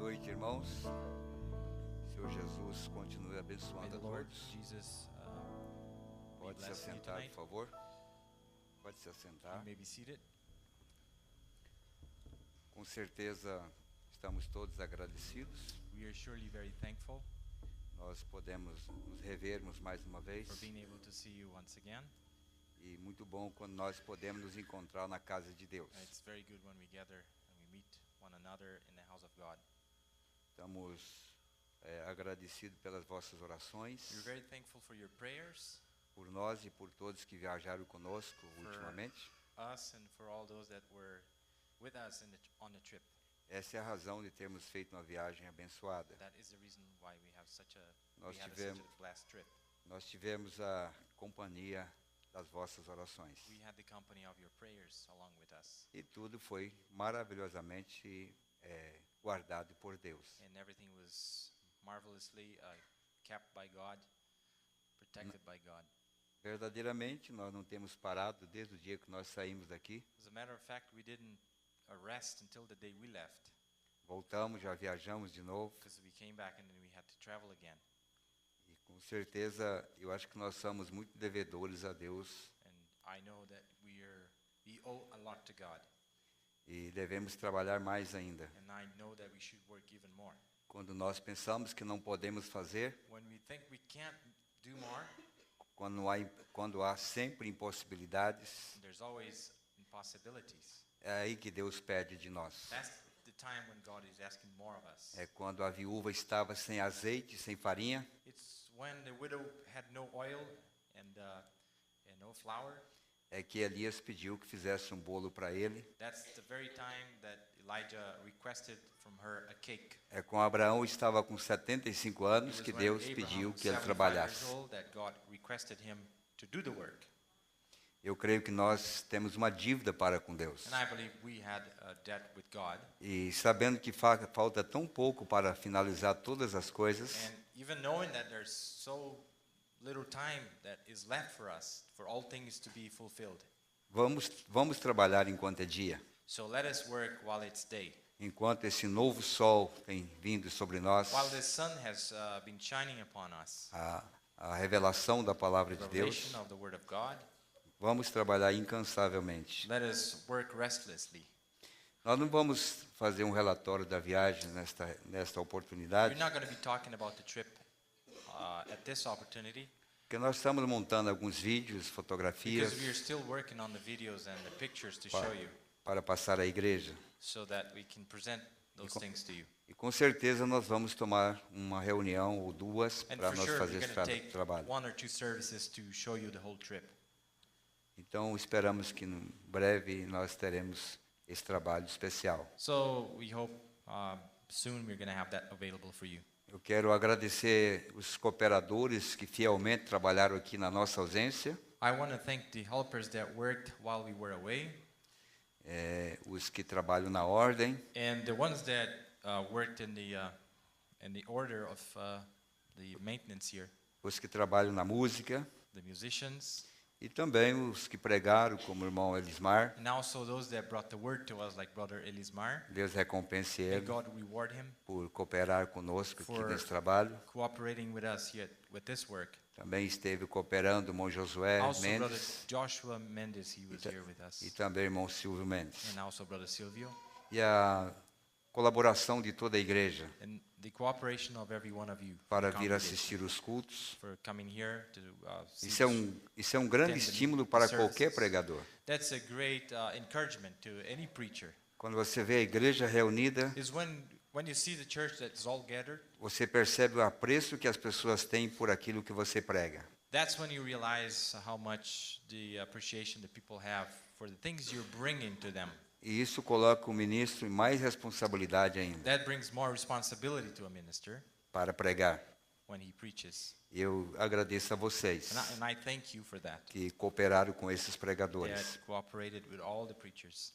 noite, irmãos. Senhor Jesus continue abençoando a todos. Jesus, Pode se bless you assentar, tonight. por favor. Pode se assentar. you may be seated. Com certeza estamos todos agradecidos. We are surely very thankful Nós podemos nos revermos mais uma vez. for being able to see you once again. E muito bom quando nós podemos nos encontrar na casa de Deus. It's very good when we gather and we meet one another in the house of God. Estamos agradecidos pelas vossas orações, We're very thankful for your prayers, por nós e por todos que viajaram conosco ultimamente. us and for all those that were with us on the trip. Essa é a razão de termos feito uma viagem abençoada. That is the reason why we have such a Nós such tivemos, a blessed trip. nós tivemos a companhia das vossas orações. We had the company of your prayers along with us, E tudo foi maravilhosamente guardado por Deus. and everything was marvelously kept by God, protected by God. Verdadeiramente, nós não temos parado desde o dia que nós saímos daqui. As a matter of fact, we didn't rest until the day we left, Voltamos, já viajamos de novo. because we came back and then we had to travel again. E com certeza, eu acho que nós somos muito devedores a Deus. And I know that we owe a lot to God, E devemos trabalhar mais ainda. and I know that we should work even more. Quando nós pensamos que não podemos fazer, When we think we can't do more, quando há sempre impossibilidades, there's always impossibilities. é aí que Deus pede de nós. That's the time when God is asking more of us. É quando a viúva estava sem azeite, sem farinha, It's when the widow had no oil and no flour. é que Elias pediu que fizesse um bolo para ele. That's the very time that Elijah requested from her a cake. É com Abraão estava com 75 anos It que was when Deus Abraham, pediu que ele 75 trabalhasse. years old, that God requested him to do the work. Eu creio que nós temos uma dívida para com Deus. And I believe we had a debt with God. E sabendo que falta tão pouco para finalizar todas as coisas, And even knowing that there's so little time that is left for us, for all things to be fulfilled. vamos trabalhar enquanto é dia. So let us work while it's day. Enquanto esse novo sol tem vindo sobre nós, While the sun has been shining upon us, a revelação da palavra de Deus, revelation of the Word of God, vamos trabalhar incansavelmente. let us work restlessly. Nós não vamos fazer um relatório da viagem nesta oportunidade, We're not going to be talking about the trip at this opportunity, porque nós estamos montando alguns vídeos, because fotografias we are still working on the videos and the pictures to show you, para passar à igreja. so that we can present those things to you. E com certeza nós vamos tomar uma reunião ou duas And para for nós sure, fazer we're esse going to take trabalho. 1 or 2 services to show you the whole trip. Então esperamos que em breve nós teremos esse trabalho especial. So we hope soon we're going to have that available for you. Eu quero agradecer os cooperadores que fielmente trabalharam aqui na nossa ausência, I want to thank the helpers that worked while we were away, os que trabalham na ordem, and the ones that worked in the order of the maintenance here, os que trabalham na música the musicians, e também os que pregaram, como o irmão Elismar. and also those that brought the word to us, like Brother Elismar. Deus recompense May ele God reward him por cooperar conosco aqui For- nesse trabalho. cooperating with us here with this work. Também esteve cooperando o irmão Josué Also, Brother Mendes Joshua Mendes, he was here with us, e também o irmão Silvio Mendes. and also Brother Silvio, E a colaboração de toda a igreja and the cooperation of every one of you para for vir congregation, assistir os cultos. for coming here to see. Isso é um grande attend the estímulo para services. qualquer pregador. That's a great encouragement to any preacher. Quando você vê a igreja reunida, Is when you see the church that's all gathered, você percebe o apreço que as pessoas têm por aquilo que você prega. that's when you realize how much the appreciation that people have for the things you're bringing to them. E isso coloca o ministro em mais responsabilidade ainda That brings more responsibility to a minister para pregar. when he preaches. Eu agradeço a vocês And I thank you for that. que cooperaram com esses pregadores. That cooperated with all the preachers.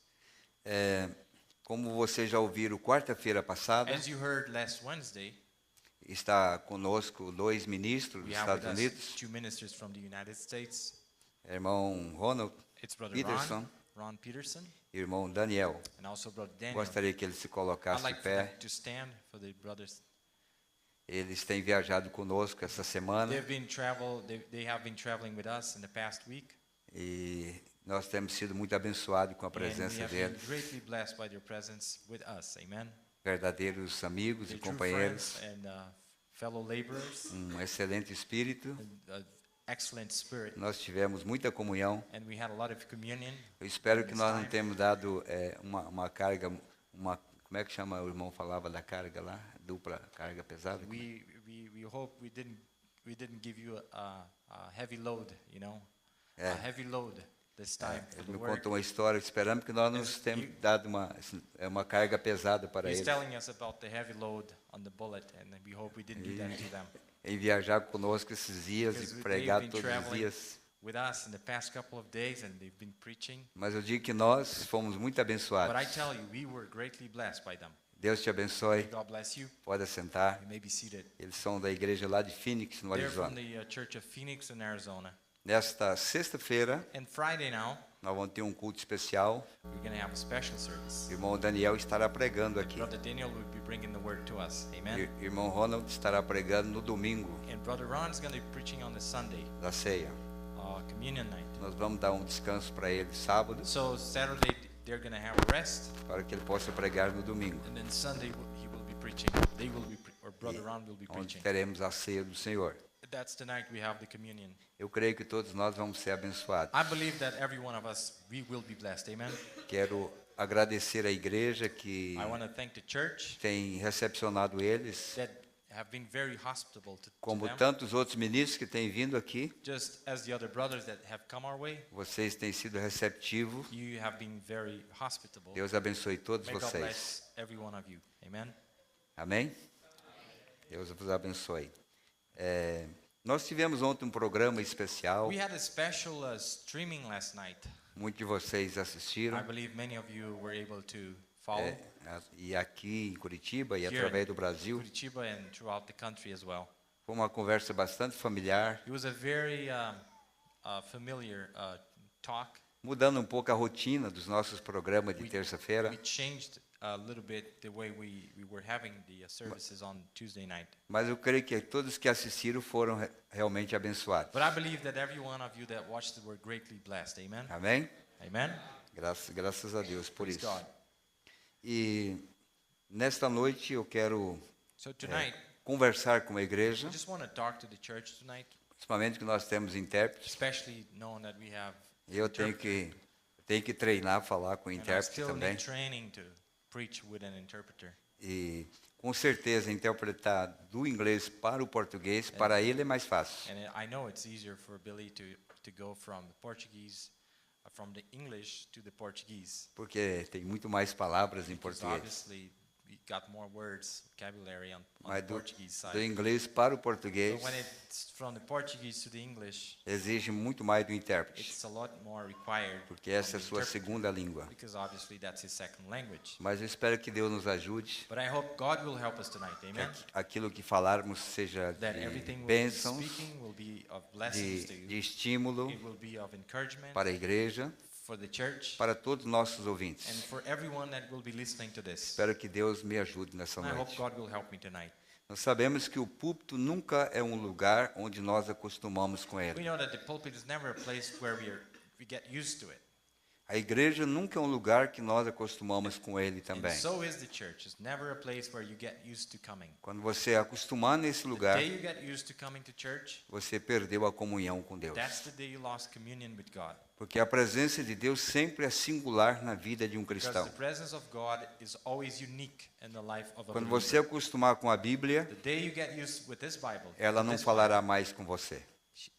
Como vocês já ouviram, quarta-feira passada, As you heard last Wednesday, está conosco 2 ministros dos we have with Estados us Unidos, 2 ministers from the United States. irmão Ronald It's Brother Peterson Ron Peterson, irmão Daniel. and also Brother Daniel. Gostaria que ele se I'd colocasse de like for pé. them to stand for the brothers. Eles têm viajado conosco essa semana They have been traveling with us in the past week. e nós temos sido muito abençoados com a And we presença have been deles. greatly blessed by their presence with us. Amen. Verdadeiros amigos e They're true companheiros, friends and fellow laborers, excelente espírito. excellent spirit. Nós tivemos muita comunhão. And we had a lot of communion. Eu espero que nós não tenhamos dado uma carga, como é que chama, o irmão falava da carga lá? Dupla carga pesada? We hope we didn't give you a heavy load, you know, a heavy load this time for Ele the me work. contou uma história, esperamos que nós não tenhamos dado uma carga pesada para He's eles. telling us about the heavy load on the bullet, and we hope we didn't do that to them. Em viajar conosco esses dias Because e they've pregar been todos os traveling dias. with us in the past couple of days, and they've been preaching. Mas eu digo que nós fomos muito But I abençoados. tell you, we were greatly blessed by them. Deus te abençoe. God bless you. Pode assentar. You may be seated. Eles são da igreja lá de Phoenix, no They're from Arizona. the Church of Phoenix in Arizona. Nesta sexta-feira, And Friday now, nós vamos ter um culto especial. we're going to have a special service. O irmão Daniel estará pregando aqui. Brother Daniel will be bringing the word to us. Amen. Irmão Ronald estará pregando no domingo And Brother Ron is going to be preaching on the Sunday, da ceia. communion night. Nós vamos dar um descanso para ele sábado, So Saturday they're going to have rest, para que ele possa pregar no domingo, and then Sunday he will be preaching. They will be, or Brother Ron will be onde preaching. teremos a ceia do Senhor. That's the night we have the communion. Eu creio que todos nós vamos ser abençoados. I believe that every one of us, we will be blessed. Amen. Quero agradecer à igreja que I want to thank the church tem recepcionado eles, that have been very hospitable to como them. tantos outros ministros que têm vindo aqui. Just as the other brothers that have come our way, Vocês têm sido receptivos. you have been very hospitable. Deus abençoe todos May God vocês. bless every one of you. Amen. Amém? Deus vos abençoe. Nós tivemos ontem um programa especial. We had a special streaming last night. Muitos de vocês assistiram. I believe many of you were able to follow E aqui em Curitiba e Here através in do Brasil. Curitiba and throughout the country as well. Foi uma conversa bastante familiar, It was a very familiar talk. mudando um pouco a rotina dos nossos programas de terça-feira. We changed a little bit the way we were having the services on Tuesday night. Mas eu creio que todos que assistiram foram realmente abençoados. But I believe that every one of you that watched were greatly blessed. Amen. Amém? Amen. Graças a Deus por Praise isso. God. E nesta noite eu quero So tonight, conversar com a igreja, I just want to talk to the church tonight, principalmente que nós temos intérpretes. especially knowing that we have Eu tenho que treinar, falar com o and I intérprete still também. need training to preach with an interpreter. E com certeza interpretar do inglês para o português, para ele é mais fácil. And I know it's easier for Billy to go from the Portuguese, from the English to the Portuguese. Porque tem muito mais palavras em Because português. obviously we got more words, vocabulary on Mas the do Portuguese side. inglês para o português But when it's from the Portuguese to the English, exige muito mais do intérprete, it's a lot more required porque essa é a from the sua interpreter, segunda língua. because obviously that's his second language. Mas eu espero que Deus nos ajude, But I hope God will help us tonight, que amen? aquilo que falarmos seja That de everything we'll be bênçãos, speaking will be of blessings to de you. estímulo It will be of encouragement para a igreja, for the church para todos os nossos and ouvintes. for everyone that will be listening to this. Espero que Deus me ajude nessa And I hope noite. God will help me tonight. Nós sabemos que o púlpito nunca é um lugar onde nós acostumamos com We ele. know that the pulpit is never a place where we get used to it. A igreja nunca é um lugar que nós acostumamos com ele And também. so is the church. It's never a place where you get used to coming. Quando você acostumar nesse The lugar, day you get used to coming to church, você perdeu a comunhão com Deus. that's the day you lost communion with God. Porque a presença de Deus sempre é singular na vida de um Because cristão. the presence of God is always unique in the life of a Quando believer. você acostumar com a Bíblia, The day you get used with this Bible, ela with não this falará mais com você. Bible,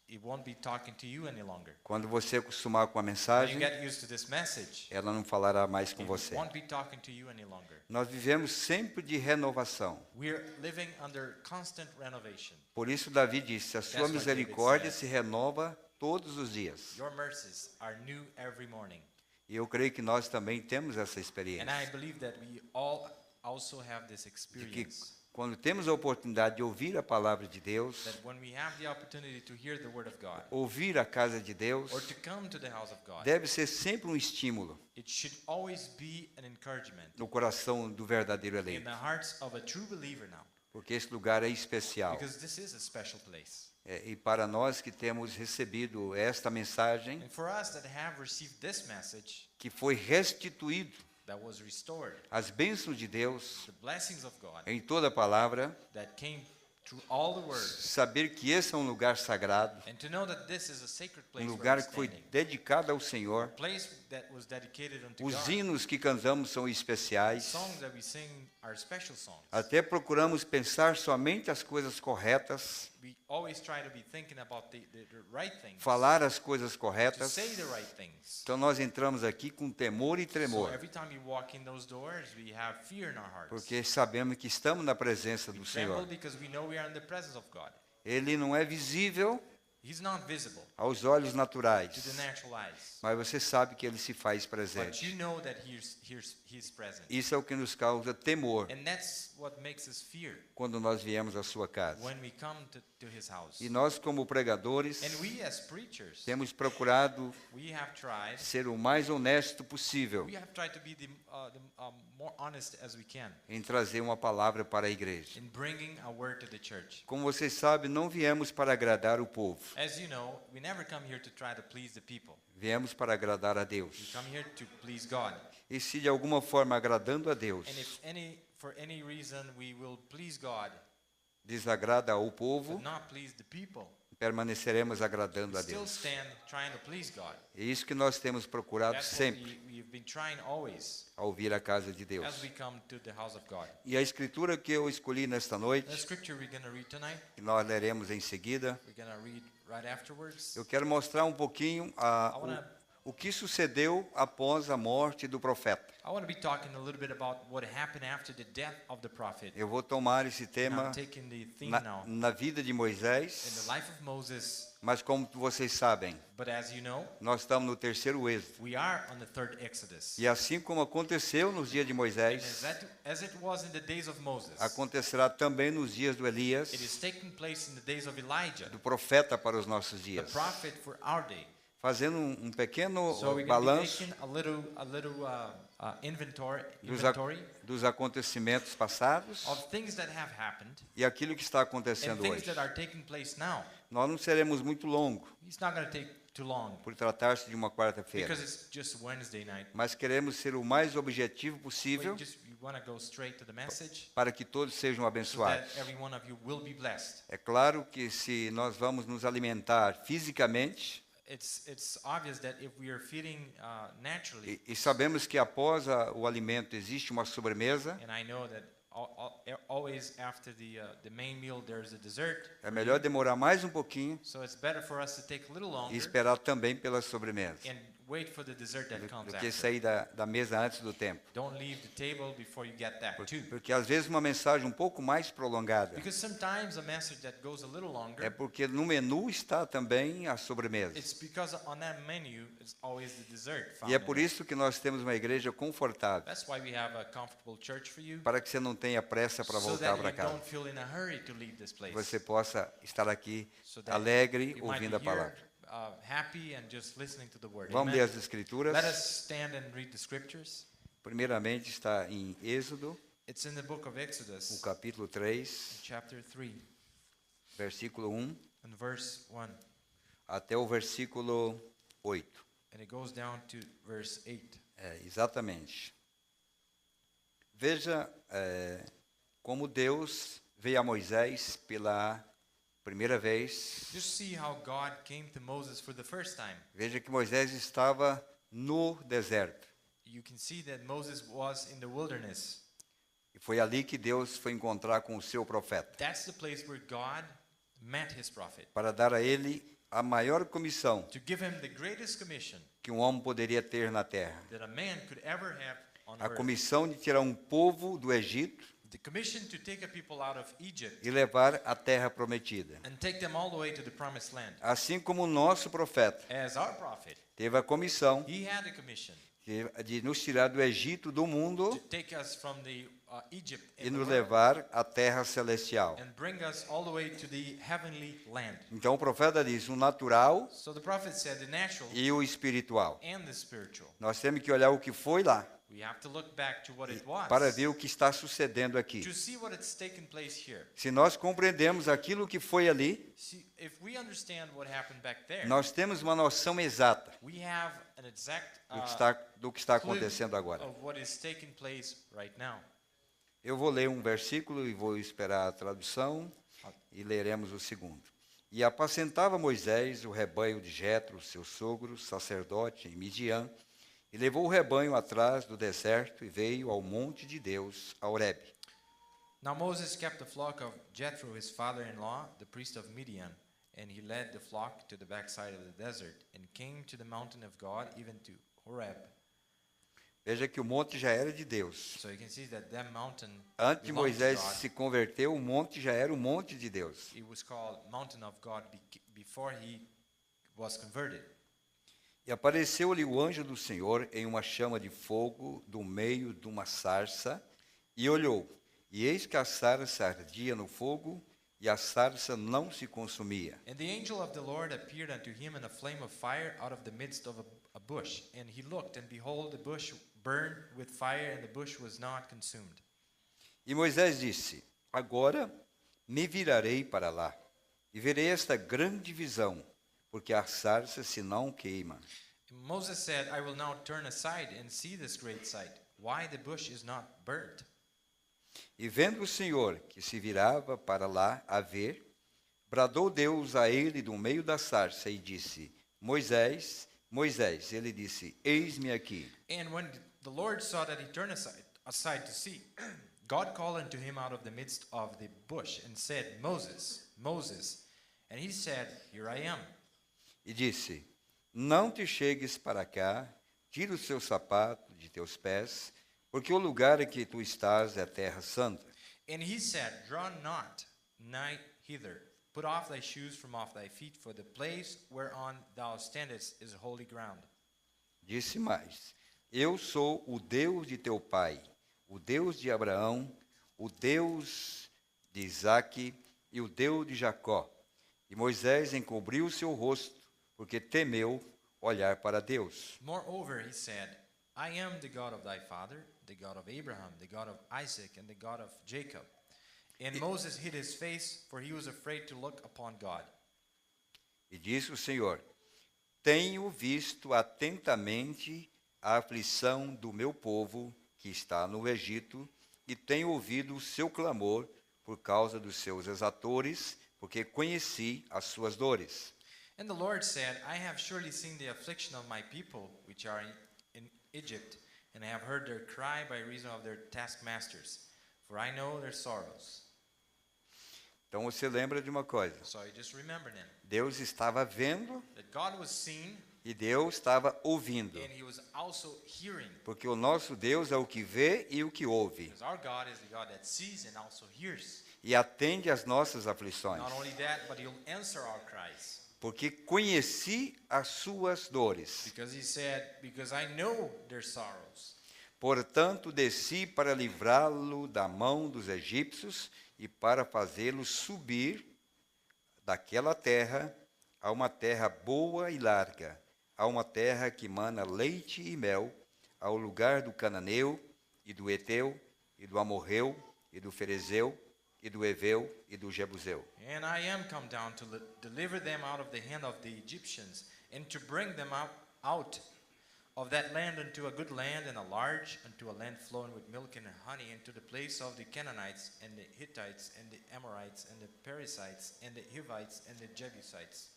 it won't be talking to you any longer. Quando você acostumar com a When you mensagem, get used to this message, ela não falará mais com it você. won't be talking to you any longer. Nós vivemos sempre de renovação. We're living under constant renovation. Por isso Davi disse: a sua That's what misericórdia David se renova todos os dias. Your mercies are new every morning. E eu creio que nós também temos essa And experiência. I believe that we all also have this De que experience. quando temos a oportunidade de ouvir a palavra de Deus, that when we have the opportunity to hear the word of God ouvir a casa de Deus, or to come to the house of God, deve ser sempre um estímulo it should always be an encouragement no coração do verdadeiro in eleito, the hearts of a true believer now, porque esse lugar é especial. because this is a special place. E para nós que temos recebido esta mensagem, And for us that have received this message que foi restituído that was restored, as bênçãos de Deus the blessings of God em toda a palavra, that came through all the word, saber que esse é um lugar sagrado, and to know that this is a sacred place um where lugar we're que foi standing, dedicado ao Senhor. a place that was dedicated unto Os God. hinos que cantamos são The especiais. songs that we sing are special songs. Até procuramos pensar somente as coisas corretas, We always try to be thinking about the right things, falar as coisas to corretas. say the right things. Então nós entramos aqui com temor e So tremor, every time we walk in those doors, we have fear in our hearts. porque sabemos que estamos na presença We do tremble Senhor. because we know we are in the presence of God. Ele não é visível He's not visible aos olhos to the naturais, natural eyes, mas você sabe que ele se faz but presente. you know that He's present. Isso é o que nos causa temor And that's what makes us fear quando nós viemos à sua casa. when we come to His house. E nós, como pregadores, And we as preachers, temos procurado we have tried ser o mais honesto possível We have tried to be the more honest as we can em trazer uma palavra para a igreja. in bringing a word to the church. Como vocês sabem, não viemos para agradar o povo, As you know, we never come here to try to please the people. viemos para agradar a We Deus. come here to please God. E se de alguma forma agradando a Deus And if for any reason we will please God, desagrada ao povo, but not please the people, permaneceremos agradando we a still Deus. stand trying to please God. É isso que nós temos procurado That's what sempre we've been trying always ao vir à casa de as Deus. we come to the house of God. E a escritura que eu escolhi nesta The noite, scripture we're going to read tonight, que nós leremos em seguida, we're going to read right afterwards. eu quero mostrar um pouquinho o que sucedeu após a morte do profeta. I want to be talking a little bit about what happened after the death of the prophet. Eu vou tomar esse And tema I'm taking the theme now na vida de in Moisés, the life of Moses, mas como vocês sabem, but as you know, nós estamos no terceiro êxodo. we are on the third Exodus. E assim como aconteceu nos dias de And Moisés, as it was in the days of Moses, acontecerá também nos dias do Elias, it is taking place in the days of Elijah, do profeta para os nossos the dias. prophet for our day. Fazendo um pequeno So we're going to be balanço making a little inventory dos acontecimentos passados of things that have happened e aquilo que está and acontecendo things hoje. that are taking place now. Nós não seremos muito longos It's not going to take too long por tratar-se de uma quarta-feira, because it's just Wednesday night. mas queremos ser o mais objetivo possível We want to go straight to the message para que todos sejam so abençoados. that every one of you will be blessed. É claro que se nós vamos nos alimentar fisicamente, It's obvious that if we are feeding naturally, e sabemos que após o alimento existe uma sobremesa, and I know that always after the main meal there's a dessert, é melhor demorar mais um pouquinho so it's better for us to take a little e longer esperar também pela sobremesa, and wait for the dessert that comes do que after. sair da mesa antes do tempo. Don't leave the table before you get that too. Porque às vezes uma mensagem um pouco mais prolongada Because sometimes a message that goes a little é longer, porque no menu está também a sobremesa. it's because on that menu it's always the dessert found E é in por it. isso que nós temos uma igreja confortável, That's why we have a comfortable church for you, para que você não tenha pressa para so voltar that para you casa. don't feel in a hurry to leave this place. Você possa estar aqui So that alegre you might ouvindo a be here, palavra. happy and just listening to the word. Vamos Amen. ler as escrituras. Let us stand and read the scriptures. Primeiramente está em Êxodo, It's in the book of o Exodus, capítulo 3, chapter 3, versículo 1 and verse 1. até o versículo 8. And it goes down to verse 8. Exatamente. Veja como Deus veio a Moisés pela primeira vez. Just see how God came to Moses for the first time. Veja que Moisés estava no deserto. You can see that Moses was in the wilderness. E foi ali que Deus foi encontrar com o seu profeta, That's the place where God met his prophet, para dar a ele a maior comissão to give him the greatest commission que um homem poderia ter na terra. that a man could ever have on A earth. comissão de tirar um povo do Egito The commission to take a people out of Egypt e levar à terra prometida. and take them all the way to the promised land. Assim como o nosso profeta As our prophet, teve a comissão he had a commission de nos tirar do Egito, do to mundo, take us from Egypt e in the nos world levar à terra celestial. and bring us all the way to the heavenly land. Então o profeta diz o natural So the prophet said the natural e o espiritual. and the spiritual. Nós temos que olhar o que foi lá We have to look back to what it was para ver o que está sucedendo aqui. to see what it's taken place here. Se nós compreendemos aquilo que foi ali, See, if we understand what happened back there, nós temos uma noção exata we have an exact do que está clue acontecendo agora. of what is taking place right now. Eu vou ler um versículo e vou esperar a tradução e leremos o segundo. E apacentava Moisés o rebanho de Jetro, seu sogro, sacerdote em Midian, e levou o rebanho atrás do deserto e veio ao monte de Deus, a Horebe. Now Moses kept the flock of Jethro, his father-in-law, the priest of Midian, and he led the flock to the backside of the desert, and came to the mountain of God, even to Horeb. Veja que o monte já era de Deus. So you can see that mountain Antes de belonged to Moisés God. se converter, o monte já era o monte de Deus. It was called Mountain of God before he was converted. E apareceu-lhe o anjo do Senhor em uma chama de fogo do meio de uma sarça, e olhou, e eis que a sarça ardia no fogo, e a sarça não se consumia. And the angel of the Lord appeared unto him in a flame of fire out of the midst of a bush. And he looked, and behold, the bush burned with fire, and the bush was not consumed. E Moisés disse, agora me virarei para lá, e verei esta grande visão, porque a sarça se não queima. And Moses said, I will now turn aside and see this great sight, why the bush is not burnt. E vendo o Senhor que se virava para lá a ver, bradou Deus a ele do meio da sarça e disse, Moisés, Moisés. Ele disse, eis-me aqui. And when the Lord saw that he turned aside to see, God called unto him out of the midst of the bush and said, Moses, Moses. And he said, Here I am. E disse, não te chegues para cá, tira o seu sapato de teus pés, porque o lugar em que tu estás é terra santa. And he said, Draw not nigh hither, put off thy shoes from off thy feet, for the place whereon thou standest is holy ground. Disse mais, eu sou o Deus de teu pai, o Deus de Abraão, o Deus de Isaque e o Deus de Jacó. E Moisés encobriu o seu rosto, porque temeu olhar para Deus. Moreover, he said, I am the God of thy father, the God of Abraham, the God of Isaac, and the God of Jacob. And Moses hid his face, for he was afraid to look upon God. E disse o Senhor, tenho visto atentamente a aflição do meu povo que está no Egito, e tenho ouvido o seu clamor por causa dos seus exatores, porque conheci as suas dores. And the Lord said, I have surely seen the affliction of my people, which are in Egypt, and I have heard their cry by reason of their taskmasters, for I know their sorrows. Então você lembra de uma coisa, So you just remember then, Deus estava vendo that God was seeing, e Deus estava ouvindo, and he was also hearing. porque o nosso Deus é o que vê e o que ouve, Because our God is the God that sees and also hears. e atende às nossas aflições, Not only that, but he'll answer our cries. porque conheci as suas dores. Because he said, because I know their sorrows. Portanto, desci para livrá-lo da mão dos egípcios e para fazê-lo subir daquela terra a uma terra boa e larga, a uma terra que mana leite e mel, ao lugar do cananeu e do eteu e do amorreu e do ferezeu e do eveu e do jebuseu. And I am come down to deliver them out of the hand of the Egyptians, and to bring them out of that land unto a good land and a large, unto a land flowing with milk and honey, into the place of the Canaanites and the Hittites and the Amorites and the Perizzites and the Hivites and the Jebusites.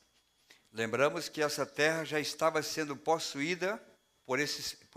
Lembramos que essa terra já estava sendo possuída por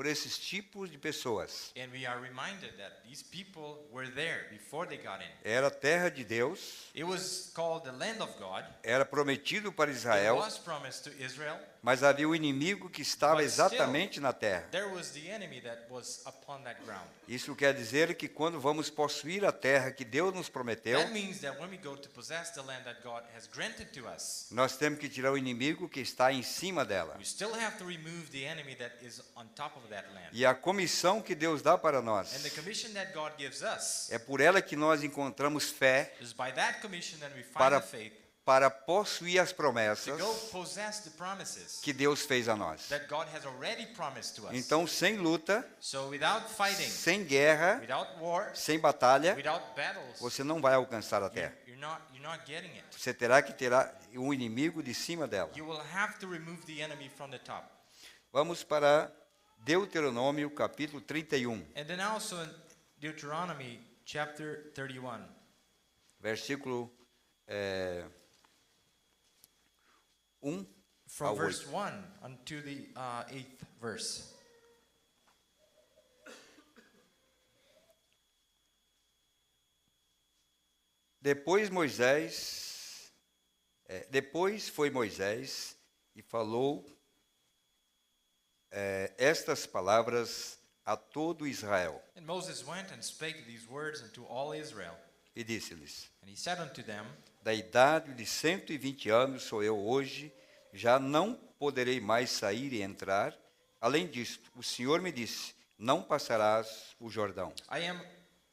esses tipos de pessoas. And we are reminded that these people were there before they got in. Era a terra de Deus, It was called the land of God. era prometido para It Israel, was promised to Israel. Mas havia um inimigo que estava But still, exatamente na terra. there was the enemy that was upon that ground. Isso quer dizer que quando vamos possuir a terra que Deus nos prometeu, That means that when we go to possess the land that God has granted to us, nós temos que tirar o inimigo que está em cima dela. we still have to remove the enemy that is on top of that land. E a comissão que Deus dá para nós, And the commission that God gives us é por ela que nós encontramos fé is by that commission that we find Para- the faith para possuir as to promessas go possess the promises que Deus fez a nós. that God has already promised to us. Então, sem luta, So without fighting, sem guerra, without war, sem batalha, without battles, você não vai alcançar a terra. you're not getting it. Você terá que tirar um inimigo de cima dela. You will have to remove the enemy from the top. Vamos para Deuteronômio, capítulo 31, And then also in Deuteronomy chapter 31, versículo 1 from ao verse 8. 1 unto the 8th verse. Depois foi Moisés e falou estas palavras a todo Israel. And Moses went and spake these words unto all Israel. E disse-lhes: And he said unto them, Da idade de 120 anos sou eu hoje, já não poderei mais sair e entrar. Além disto, o Senhor me disse: não passarás o Jordão. I am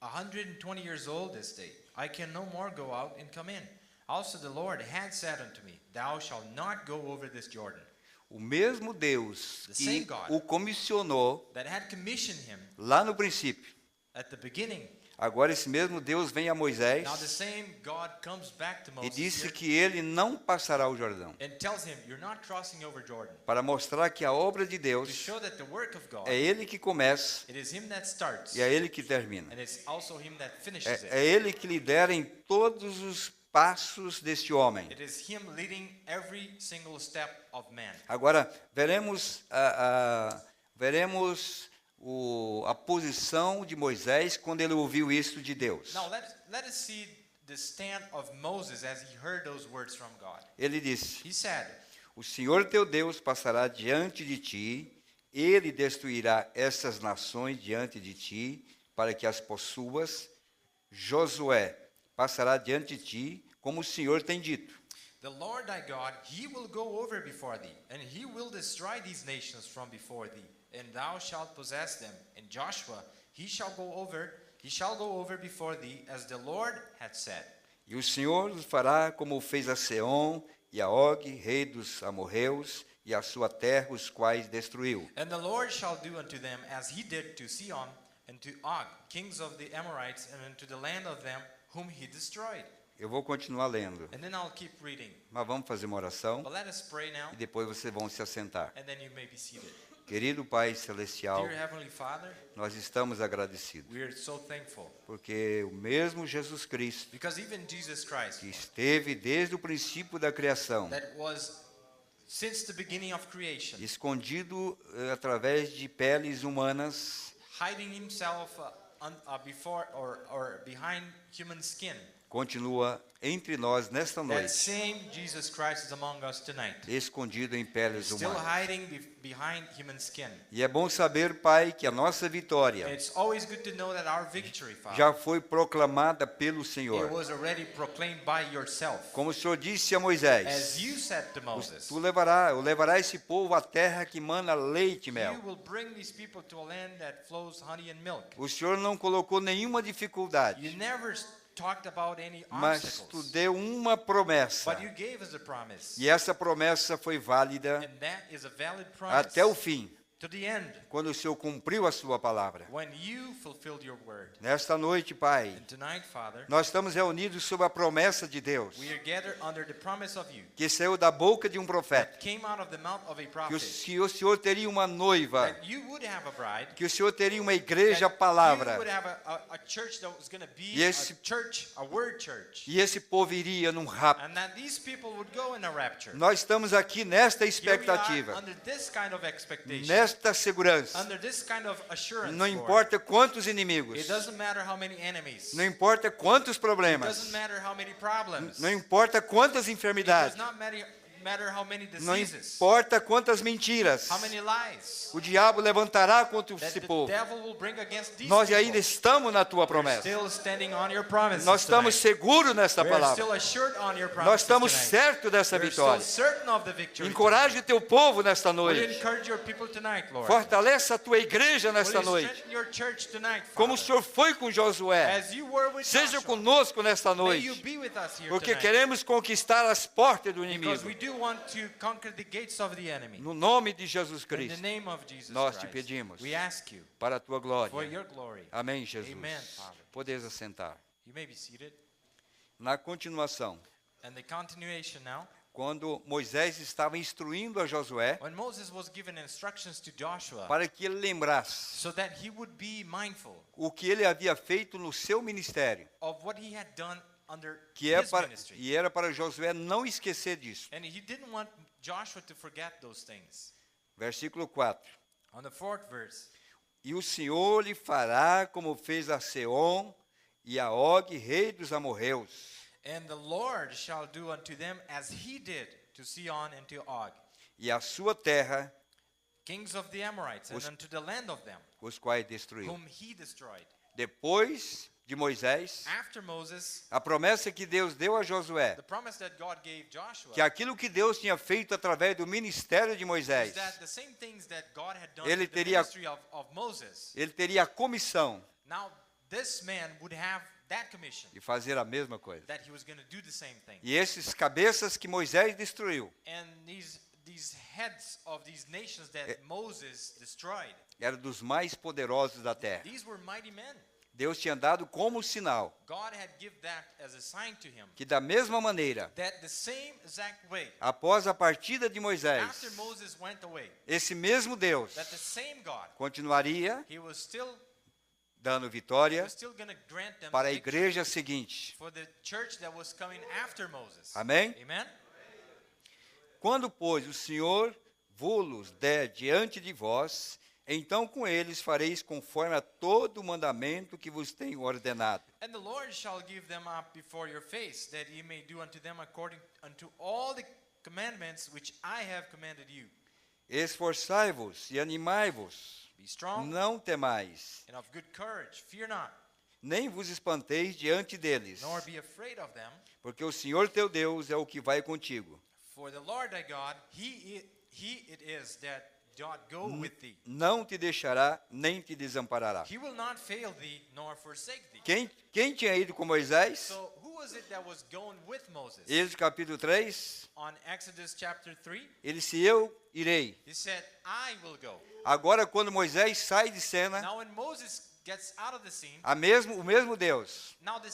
120 years old this day. I can no more go out and come in. Also the Lord had said unto me, Thou shalt not go over this Jordan. O mesmo Deus The que same God. o comissionou That had commissioned him lá no princípio. at the beginning. Agora esse mesmo Deus vem a Moisés Now the same God comes back to e Moses disse here que ele não passará o Jordão, and tells him, You're not crossing over Jordan. para mostrar que a obra de To Deus show that the work of God, é ele que começa it is him that starts, e é ele que termina. and it's also him that finishes É it. ele que lidera em todos os passos deste homem. It is him leading every single step of man. Agora, veremos a posição de Moisés quando ele ouviu isso de Deus. Now let us see the stand of Moses as he heard those words from God. Ele disse: He said, O Senhor teu Deus passará diante de ti, ele destruirá essas nações diante de ti, para que as possuas. Josué passará diante de ti, como o Senhor tem dito. The Lord thy God, he will go over before thee, and he will destroy these nations from before thee, and thou shalt possess them. And Joshua, he shall go over before thee, as the Lord hath said. E o Senhor os fará como fez a Seom e a Og, rei dos amorreus, e a sua terra, os quais destruiu. And the Lord shall do unto them as he did to Sihon and to Og, kings of the Amorites, and unto the land of them whom he destroyed. Eu vou continuar lendo, And then I'll keep reading. mas vamos fazer uma oração But let us pray now, e depois vocês vão se assentar. and then you may be seated. Querido Pai Celestial, Dear Heavenly Father, nós estamos agradecidos, we are so thankful porque o mesmo Jesus Cristo, because even Jesus Christ, que esteve desde o princípio da criação, that was since the beginning of creation, escondido através de peles humanas, hiding himself before or behind human skin. continua entre nós nesta That noite, same Jesus Christ is among us tonight, escondido em peles still humanas. hiding behind human skin. E é bom saber, Pai, que a nossa vitória It's always good to know that our victory, Father, já foi proclamada pelo it Senhor. was already proclaimed by yourself. Como o Senhor disse a As Moisés, you said to Moses, eu levará esse povo à terra que mana leite e mel. you will bring these people to a land that flows honey and milk. O Senhor não colocou nenhuma dificuldade, You never talked about any mas tu obstacles, deu uma promessa. but you gave us a promise, E essa promessa foi válida and that is a valid promise até o fim, to the end, quando o Senhor cumpriu a sua palavra. when you fulfilled your word. Nesta noite, Pai, And tonight, Father, nós estamos reunidos sob a promessa de Deus, we are gathered under the promise of you que saiu da boca de um profeta, that came out of the mouth of a que prophet, o Senhor teria uma noiva, that you would have a bride, que o Senhor teria uma igreja that palavra, you would have a church that was going to be E esse- a church, a word church, e esse povo iria num rapto. and that these people would go in a rapture. Nós estamos aqui nesta Here we are expectativa, under this kind of expectation, nesta segurança. under this kind of assurance, Não Lord. importa quantos inimigos, It doesn't matter how many enemies. não importa quantos It problemas, doesn't matter how many problems. não importa quantas It does enfermidades, not matter how many Não diseases, importa quantas mentiras how many lies o diabo levantará contra that esse the povo, devil will bring against these nós people. ainda estamos na tua We're promessa. still standing on your promises Nós estamos tonight. seguros nesta We're palavra. still assured on your promises Nós estamos tonight. certos dessa We're still vitória. certain of the victory. Encoraje o teu povo nesta Will you noite. encourage your people tonight, Lord? Fortaleça a tua igreja Will nesta you noite. strengthen your church tonight, Como o Father? Senhor foi com Josué. As you were with Seja Joshua, conosco nesta may you noite. be with us here Porque tonight. queremos conquistar as portas do Because inimigo. we do want to conquer the gates of the enemy. No nome de Jesus In the Cristo. name of Jesus Nós te Christ, pedimos. we ask you Para a tua for glória. your glory. Amém, Jesus. Amen, Father. Podeis assentar. You may be seated. Na continuação, And the continuation now. quando Moisés estava instruindo a Josué When Moses was given instructions to Joshua para que ele lembrasse so that he would be mindful o que ele havia feito no seu ministério, of what he had done under que é his para, ministry. e era para Josué não esquecer disso. And he didn't want Joshua to forget those things. Versículo 4. On the fourth verse, E o Senhor lhe fará como fez a Seom e a Og, rei dos amorreus, and the Lord shall do unto them as he did to Sihon and to Og, e a sua terra, kings of the Amorites, and Os- unto the land of them, os quais destruiu. whom he destroyed. Depois de Moisés, After Moses, a promessa que Deus deu a Josué, the promise that God gave Joshua que aquilo que Deus tinha feito através do ministério de is Moisés, that the same things that God had done Ele with the teria- ministry of Moses, ele teria a comissão now this man would have that commission, de fazer a mesma coisa. that he was going to do the same thing. E esses cabeças que Moisés destruiu, And these heads of these nations that Moses destroyed, eram dos mais poderosos da terra. these were mighty men. Deus tinha dado como sinal God had given that as a sign to him, que da mesma maneira, that the same exact way, após a partida de after Moisés, Moses went away, esse mesmo Deus that the same God, continuaria he was still dando vitória going to grant them para a victory igreja seguinte. for the church that was coming after Moses. Amém? Amen? Quando, pois, o Senhor vos der diante de vós, então com eles fareis conforme a todo o mandamento que vos tenho ordenado. And the Lord shall give them up before your face, that ye may do unto them according unto all the commandments which I have commanded you. Esforçai-vos e animai-vos, Be strong não temais, and of good courage. Fear not, nem vos espanteis diante deles, nor be afraid of them. porque o Senhor teu Deus é o que vai contigo. For the Lord thy God, he it is that doth go with thee. Não te deixará, nem te desamparará. He will not fail thee, nor forsake thee. Quem tinha ido com Moisés? So who was it that was going with Moses? Êxodo capítulo 3, On Exodus chapter 3, ele disse, eu irei. he said, I will go. Agora, quando Moisés sai de cena, Now when Moses gets out of the scene, o mesmo Deus, now the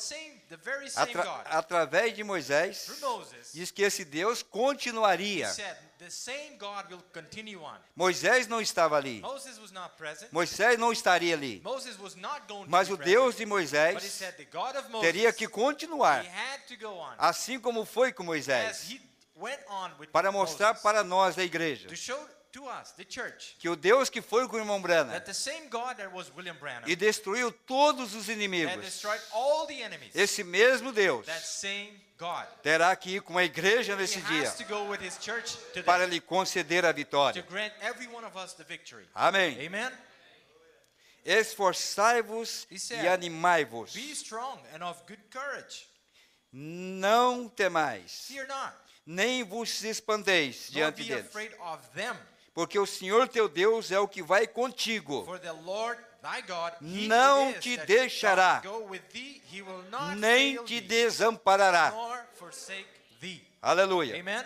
very same God, através de Moisés, through Moses, diz que esse Deus he continuaria. said, the same God will continue on. Moisés não estava ali. Moses was not present. Moisés não estaria ali. Moses was not going Mas to o be Deus present. de But he Moisés said the God of Moses, teria que continuar, he had to go on. assim como foi com As Moisés, he went on with para mostrar Moses, para nós, a igreja, to show to us, the church, que o Deus que foi com o irmão Branham that the same God that was William Branham, e destruiu todos os that inimigos, destroyed all the enemies, esse mesmo Deus that same God, terá que ir com a igreja he nesse dia has to go with his church today para lhe conceder a to vitória. grant every one of us the victory. Amém. Amen? Esforçai-vos He said, e animai-vos. Be strong and of good courage. Não temais, Fear not, nem vos espanteis nor diante be deles, afraid of them. porque o Senhor teu Deus é o que vai contigo. For the Lord thy God, he Não it is te that deixará, doth go with thee, he will not nem fail te thee, desamparará. nor forsake thee. Aleluia. Amen?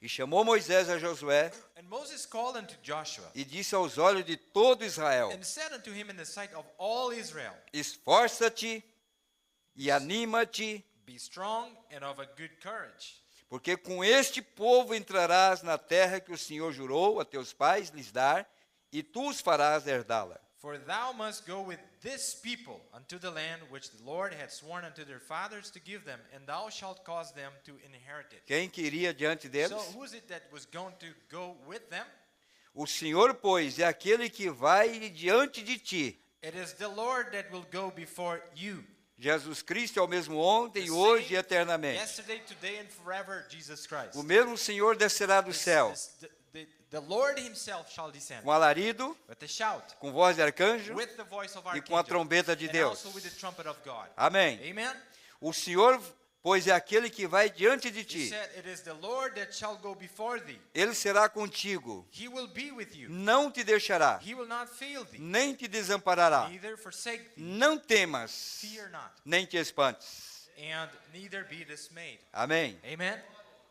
E chamou Moisés a Josué And Moses called unto Joshua, e disse aos olhos de todo Israel: and said unto him in the sight of all Israel, esforça-te e anima-te, Be strong and of a good courage. porque com este povo entrarás na terra que o Senhor jurou a teus pais lhes dar, e tu os farás herdá-la. For thou must go with this people unto the land which the Lord had sworn unto their fathers to give them, and thou shalt cause them to inherit it. Quem que iria diante deles? So who is it that was going to go with them? O Senhor, pois, é aquele que vai diante de ti, It is the Lord that will go before you, Jesus Cristo é o mesmo ontem, The hoje same e eternamente. Yesterday, today, and forever, Jesus Christ. O mesmo Senhor descerá do céu The Lord himself shall descend com alarido, with a shout, com voz de arcanjo with the voice of e com a archangel, trombeta de and Deus. also with the trumpet of God. Amém. Amen. O Senhor, pois é aquele que vai diante de He ti. said, "It is the Lord that shall go before thee. Ele será contigo, He will be with you. não te deixará, He will not fail thee, nem te desamparará. neither forsake thee. Não temas, Fear not, nem te espantes. and neither be dismayed." Amém. Amen.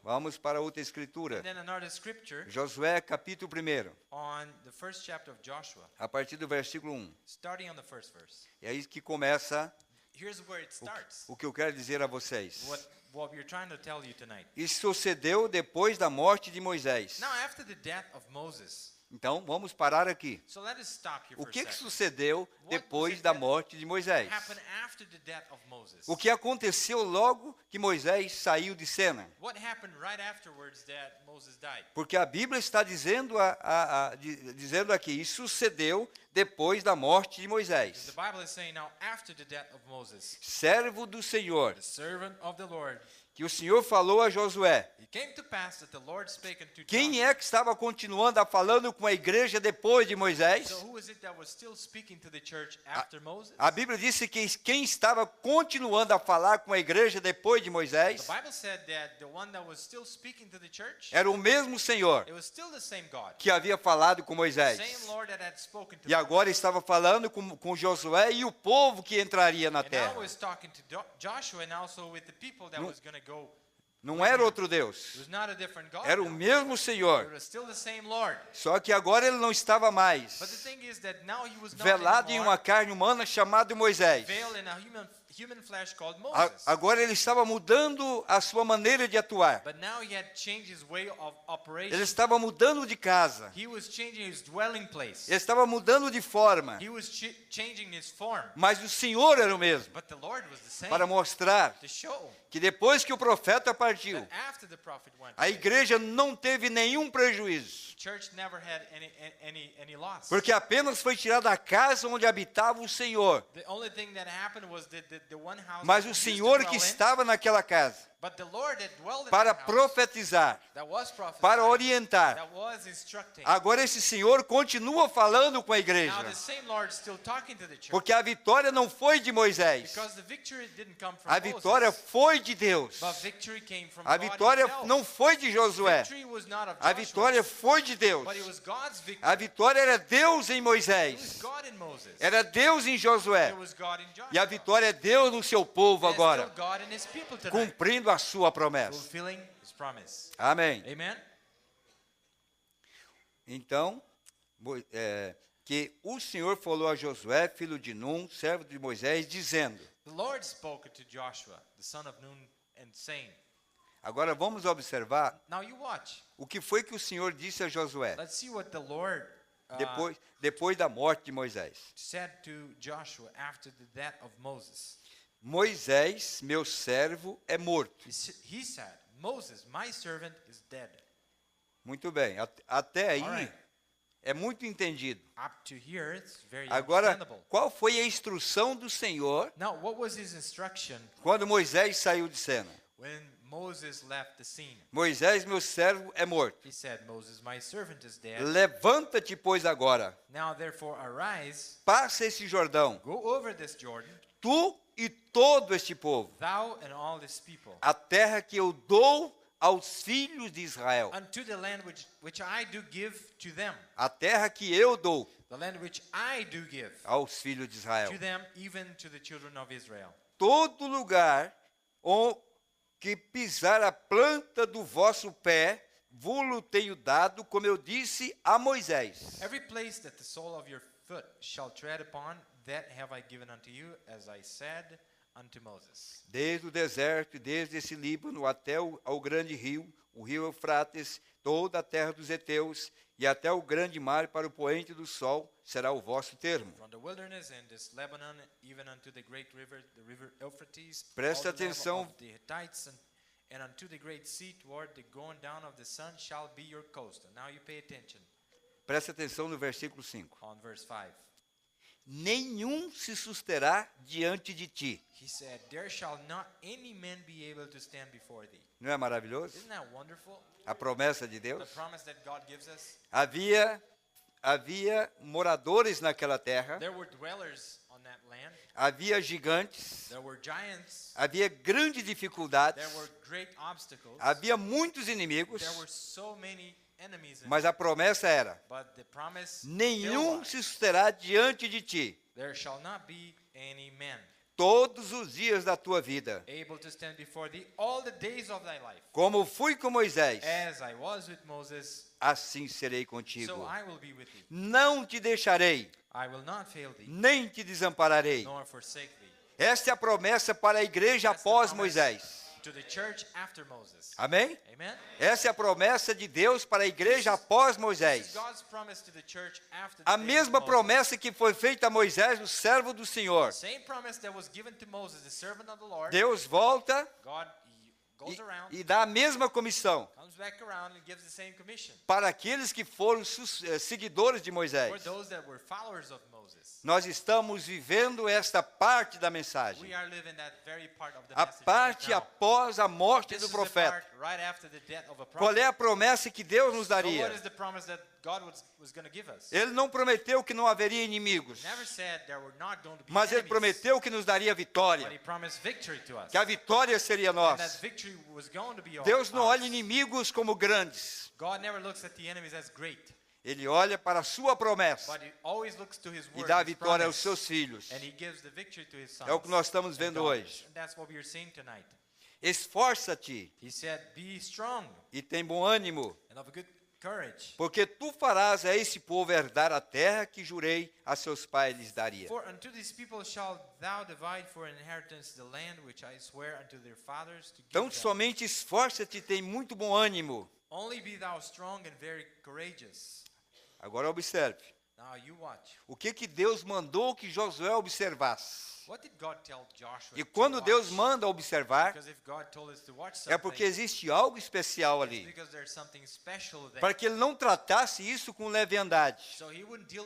Vamos para outra escritura. And then another scripture Josué, capítulo 1, on the first chapter of Joshua, a partir do versículo 1. starting on the first verse. É aí que começa Here's where it starts. o que eu quero dizer a vocês. What we're trying to tell you tonight. Isso sucedeu depois da morte de Moisés. Now, after the death of Moses, Então, vamos parar aqui. so let us stop here O for a que second. sucedeu depois da morte de Moisés? Happened after the death of Moses. O que aconteceu logo que Moisés saiu de cena? What happened right afterwards that Moses died? Porque a Bíblia está dizendo, dizendo aqui, isso sucedeu depois da morte de The Moisés. Bible is saying now after the death of Moses, Servo do Senhor, the servant of the Lord, que o Senhor falou a Josué. it came to pass that the Lord spake unto Quem Joshua. é que estava continuando a falando com a igreja depois de Moisés? So who is it that was still speaking to the church after Moses? A Bíblia disse que quem estava continuando a falar com a igreja depois de The Moisés Bible said that the one that was still speaking to the church, era o mesmo Senhor it was still the same God, que havia falado com the Moisés. same Lord that had spoken to E agora estava falando com Josué e o povo que entraria na And now terra. was talking to Joshua and also with the people that was going to go. Não era outro It Deus, was not a different God. era o now. mesmo It Senhor. was still the same Lord. Só que agora ele não estava mais But the thing is that now he was not velado em anymore uma carne humana chamada Moisés. veiled in a human flesh called Moses. Agora ele estava mudando a sua maneira de atuar. But now he had changed his way of Ele operation. estava mudando de casa. He was changing his dwelling place. Ele estava mudando de forma. He was changing his form. Mas o Senhor era o mesmo. But the Lord was the same Para mostrar to show que depois que o profeta partiu, that after the prophet went, a igreja não teve nenhum prejuízo. the church never had any loss. Porque apenas foi tirada a casa onde habitava o Senhor. The only thing that happened was the one house Mas that o we used to Senhor dwell que in, estava naquela casa but the Lord that dwelled in para that house, profetizar, that was prophesying, para orientar. that was instructing. Agora esse Senhor continua falando com a Now igreja. the same Lord still talking to the church. Porque a vitória não foi de Moisés. Because the victory didn't come from A vitória Moses, foi de Deus. but victory came from A God vitória himself. não foi de Josué. Victory was not of A Joshua, vitória foi de Deus. but it was God's victory. A vitória era Deus em It was Moisés. God in Moses. Era Deus em Josué. It was God in Joshua. E a vitória é Deus no seu povo And it's agora, still God in his people tonight, cumprindo a sua promessa. fulfilling his promise. Amém. Amen. Então, que o Senhor falou a Josué, filho de Num, servo de Moisés, dizendo. The Lord spoke to Joshua, the son of Nun, and saying, Agora vamos observar now you watch. o que foi que o Senhor disse a Josué Let's see what the Lord depois da morte de Moisés. said to Joshua after the death of Moses. Moisés, meu servo, é morto. He said, Moses, my servant, is dead. Muito bem, até aí Alright. é muito entendido. Up to here, it's very Agora, understandable. qual foi a instrução do Senhor Now, what was his instruction quando Moisés saiu de cena? when Moses left the scene? Moisés, meu servo, é morto. He said, Moses, my servant is dead. Levanta-te, pois, agora. Now, therefore, arise, Passa esse Jordão, go over this Jordan, tu e todo este povo, thou and all this people, a terra que eu dou aos filhos de Israel. unto the land which I do give to them, A terra que eu dou the land which I do give aos filhos de Israel. to them, even to the children of Israel. Todo lugar que pisar a planta do vosso pé, vou-lo tenho dado, como eu disse a Moisés. Every place that the sole of your foot shall tread upon, that have I given unto you, as I said unto Moses. Desde o deserto e desde esse Líbano até ao grande rio, o rio Eufrates, toda a terra dos heteus, e até o grande mar para o poente do sol, será o vosso termo. From the wilderness and this Lebanon, even unto the great river, the river Euphrates, Presta all the level atenção. of the Hittites, and unto the great sea toward the going down of the sun shall be your coast. And now you pay attention Presta atenção no versículo 5. on verse 5. nenhum se susterá diante de ti. He said, there shall not any man be able to stand before thee. Não é maravilhoso? Isn't that wonderful? A promessa de The Deus. promise that God gives us. Havia moradores naquela terra, There were dwellers on that land. havia gigantes, There were giants. havia grandes dificuldades, There were great obstacles. havia muitos inimigos, There were so many enemies. mas a promessa era: But the promise still nenhum was, se susterá diante de ti there shall not be any man todos os dias da tua vida. able to stand before thee all the days of thy life. Como fui com Moisés, As I was with Moses, assim serei so contigo. I will be with thee. Não te deixarei, I will not fail thee, nem te desampararei. nor forsake thee. Esta é a promessa para a igreja That's the após promise Moisés. to the church after Moses. Amém? Amen? Essa é a promessa de Deus para a igreja após This is Moisés. God's promise to the church after the A days of mesma Moses. promessa que foi feita a Moisés, o servo do Senhor. Same promise that was given to Moses, the servant of the Lord. Deus volta God goes around, e dá a mesma comissão comes back around and gives the same commission para aqueles que foram seguidores de for Moisés. those that were followers of Moses. Nós estamos vivendo esta parte da mensagem. We are living that very part of the A message parte right now. após a morte This do is the profeta. part right after the death of a Qual prophet. é a promessa que Deus nos So what daria? is the promise that God was going to give us? Ele não prometeu que não haveria inimigos, Never said there were not going to be mas ele enemies, prometeu que nos daria but vitória, he promised victory to us. que a vitória seria And that nossa. victory was going to be Deus não olha ours. inimigos como grandes. God never looks at the enemies as great, Ele olha para a sua promessa but he always looks to his e word, dá a his vitória aos promise, seus filhos. and he gives the victory to his sons. É o que nós estamos and vendo daughters. hoje. And that's what we are seeing tonight. Esforça-te He said, be strong e tem bom ânimo, and of good courage. porque tu farás a esse povo herdar a terra que jurei a seus pais lhes daria. For unto these people shalt thou divide for inheritance the land which I swear unto their fathers to give Então them. somente esforça-te e tem muito bom ânimo. Only be thou strong and very courageous. Agora observe. Now you watch. O que Deus mandou que Josué observasse? What did God tell Joshua E to quando watch? Deus manda observar, Because if God told us to watch é something, porque existe algo especial it's ali. because there's something special there. Para que ele não tratasse isso com leviandade. So he wouldn't deal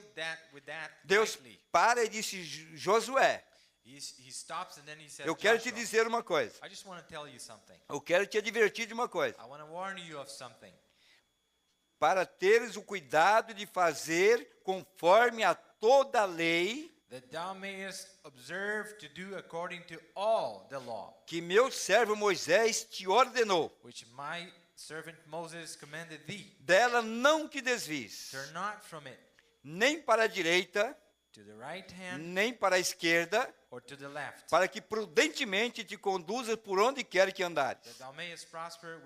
with that Deus lightly. para e disse: Josué, He stops and then he says, eu quero te Joshua, dizer uma coisa. I just want to tell you something. Eu quero te advertir de uma coisa. I want to warn you of something. Para teres o cuidado de fazer conforme a toda a lei That thou mayest observe to do according to all the law, que meu servo Moisés te ordenou. which my servant Moses commanded thee. Dela não te desvies, Turn not from it nem para a direita, to the right hand nem para a esquerda, or to the left, para que prudentemente te conduza por onde quer que andares. that thou mayest prosper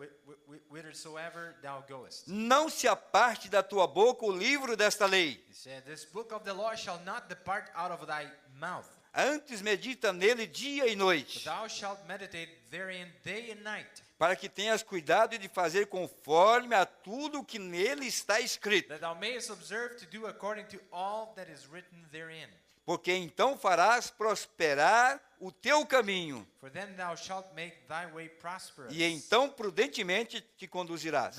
whithersoever thou goest. Não se aparte da tua boca o livro desta lei. He said, this book of the law shall not depart out of thy mouth, Antes medita nele dia e but noite, thou shalt meditate therein day and night, para que tenhas cuidado de fazer conforme a tudo o que nele está escrito. that thou mayest observe to do according to all that is written therein. Porque então farás prosperar o teu caminho, For then thou shalt make thy way prosperous. e então prudentemente te conduzirás.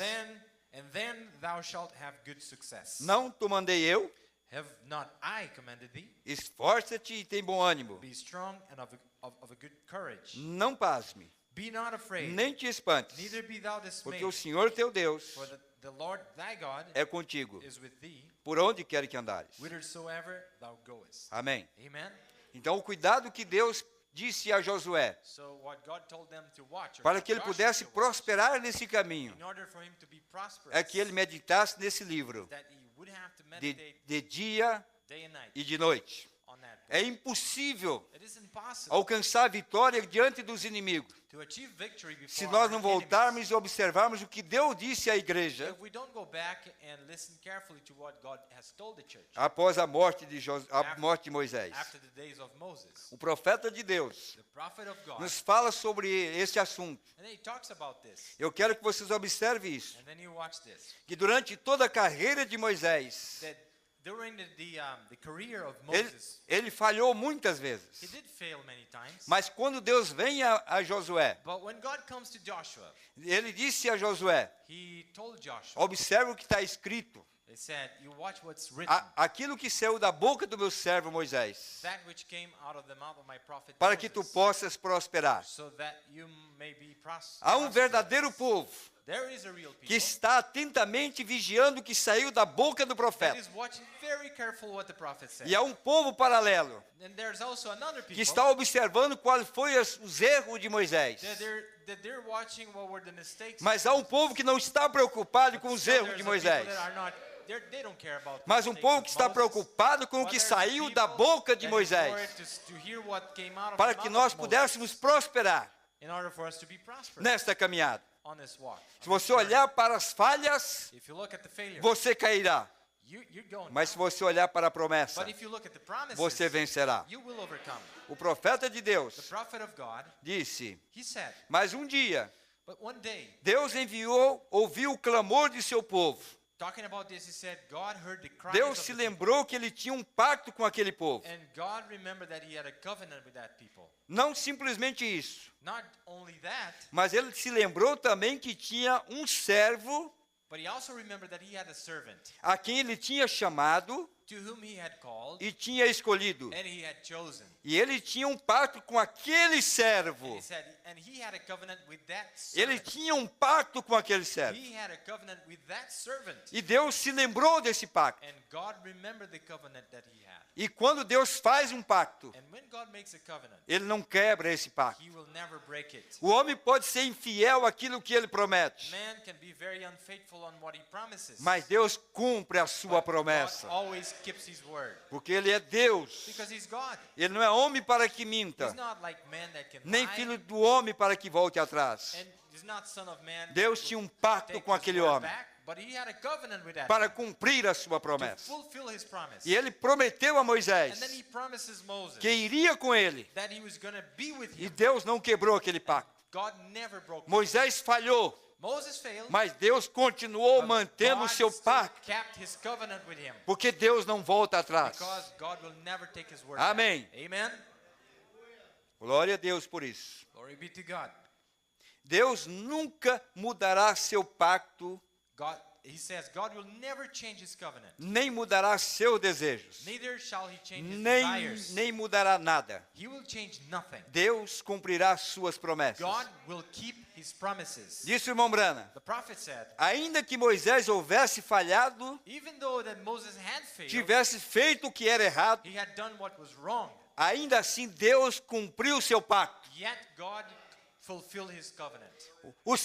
Then thou shalt have good success. Não te mandei eu? Have not I commanded thee? Esforça-te e tem bom ânimo. Be strong and of a good courage. Não pasme, Be not afraid, nem te espantes, neither be thou dismayed. porque o Senhor teu Deus For the Lord thy God é contigo, is with thee, por onde quer que andares. whithersoever thou goest. Amém. Amen. Então o cuidado que Deus disse a Josué, So what God told them to watch, or para told que ele Joshua pudesse to watch, prosperar nesse caminho, in order for him to be prosperous, é que ele meditasse nesse livro, that he would have to de, meditate de dia day and night e de noite. on that. É impossível It is impossible alcançar a vitória diante dos inimigos to achieve victory before se nós our não enemies. voltarmos e observarmos o que Deus disse à igreja If we don't go back and listen carefully to what God has told the church após a morte de Moisés. after the days of Moses, O profeta de Deus the prophet of God, nos fala sobre esse assunto. and then he talks about this. Eu quero que vocês observem isso, And then you watch this. que durante toda a carreira de Moisés, That during the career of ele, Moses, ele falhou muitas he vezes. did fail many times. Mas quando Deus vem a Josué, But when God comes to Joshua, ele disse a Josué, he told Joshua, observe o que está escrito. They said, "You watch what's written, Aquilo que saiu da boca do meu servo Moisés, that which came out of the mouth of my prophet para que tu Moses, possas prosperar. so that you may be Há um verdadeiro povo There is a real people que está atentamente vigiando o que saiu da boca do that profeta. is watching very careful what the prophet said. E há um povo paralelo And there's also another que people está observando quais foram os erros de Moisés. that they're watching what were the mistakes. Mas há um povo que não está preocupado com But os still erros there's de a people Moisés. that are not- they don't care about the Mas um mistakes povo of que está Moses. preocupado com o But que there's saiu da people boca de that is Moisés, worried to hear what came out of para the que mouth nós of Moses, pudéssemos prosperar in order for us to be prosperous nesta caminhada. on this walk. Se on this você journey. olhar para as falhas, If you look at the failure, você cairá. you're going Mas se down. você olhar para a promessa, But if you look at the promises, você vencerá. you will overcome. O profeta de The Deus prophet of God, disse: he said, mas um dia, but one day, Deus ouviu o clamor de seu povo. talking about this, he said, God heard the cries Deus of se the people. lembrou que ele tinha um pacto com aquele povo. And God remembered that he had a covenant with that people. Não simplesmente isso, Not only that, mas ele se lembrou também que tinha um servo but he also remembered that he had a servant a quem ele tinha chamado to whom he had called e tinha escolhido. and he had chosen. E ele tinha um pacto com aquele And servo. he said, and he had a covenant with that Ele servant. tinha um pacto com aquele servo. He had a covenant with that servant. E Deus se lembrou desse pacto. And God remembered the covenant that he had. E quando Deus faz um pacto, And when God makes a covenant, ele não quebra esse pacto. he will never break it. O homem pode ser infiel àquilo que ele promete, Man can be very unfaithful on what he promises. mas Deus cumpre a sua but promessa, God always keeps his word. porque ele é Deus. Because he's God. Ele não é homem para que minta, He's not like man that can nem lie. filho do homem para que volte atrás. And he's not son of man. Deus that tinha will um pacto take com his aquele word homem back, but he had a covenant with that para man cumprir a sua to promessa. fulfill his promise. E ele prometeu a And then Moisés he promises Moses que iria com ele. that he was going to be with E him. Deus não quebrou aquele pacto. God never broke it. Moisés falhou, Moses failed, mas Deus continuou but mantendo o God seu still pacto, kept his covenant with him. porque Deus não volta atrás. Because God will never take his word Amém. back. Amen. Glória a Deus por isso. Glory be to God. Deus nunca mudará seu pacto, God, he says, God will never change his covenant. nem mudará seus desejos, Neither shall he change his nem, desires. nem mudará nada. He will change nothing. Deus cumprirá suas promessas. God will keep his promises. Disse o irmão Brana, The prophet said, ainda que Moisés houvesse falhado, even though that Moses had failed, tivesse feito o que era errado, he had done what was wrong, ainda assim Deus cumpriu seu pacto. yet God fulfilled his covenant.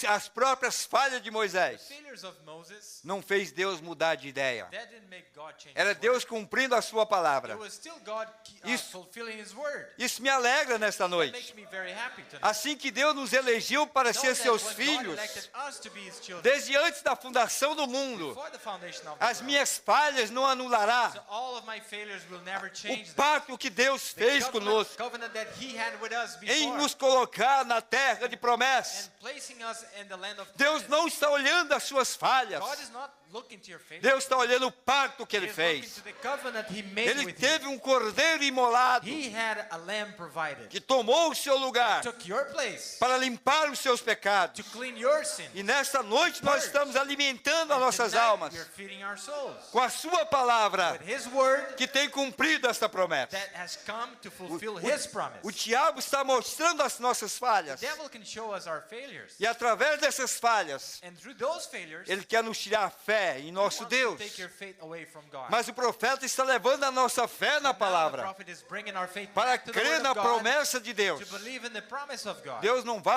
As próprias falhas de Moisés The failures of Moses, não fez Deus mudar de ideia. that didn't make God change Era his Deus word. cumprindo a sua palavra. It was still God Isso- fulfilling his word. Isso me alegra nesta That noite. makes me very happy tonight. Assim que Deus nos elegeu para Know ser that seus when God filhos, elected us to be his children, desde antes da fundação do mundo, before the foundation of the as world, minhas falhas não anulará so all of my failures will never o change them. pacto que Deus The fez conosco covenant that he had with us em before, nos colocar na terra de promessa. and placing us in the land of Deus promise. não está olhando as suas falhas. God is not looking to your failures. Deus está olhando o pacto que He ele is looking fez. to the covenant he made Ele with teve you. um cordeiro imolado He had a lamb provided. que tomou o seu lugar Took your place para limpar os seus pecados. to clean your sin. E nesta noite nós estamos alimentando as And nossas tonight, almas you're feeding our souls com a sua palavra with his word que tem cumprido esta promessa. that has come to fulfill his promise. O diabo está mostrando as nossas falhas. The devil can show us our failures. E através dessas falhas, And through those failures, ele quer nos tirar a fé em he nosso wants Deus. to take your faith away from God. Mas o profeta está levando a nossa fé na Now the palavra prophet is bringing our faith para back to the crer word na of God, promessa de Deus. to believe in the promise of God. Deus não vai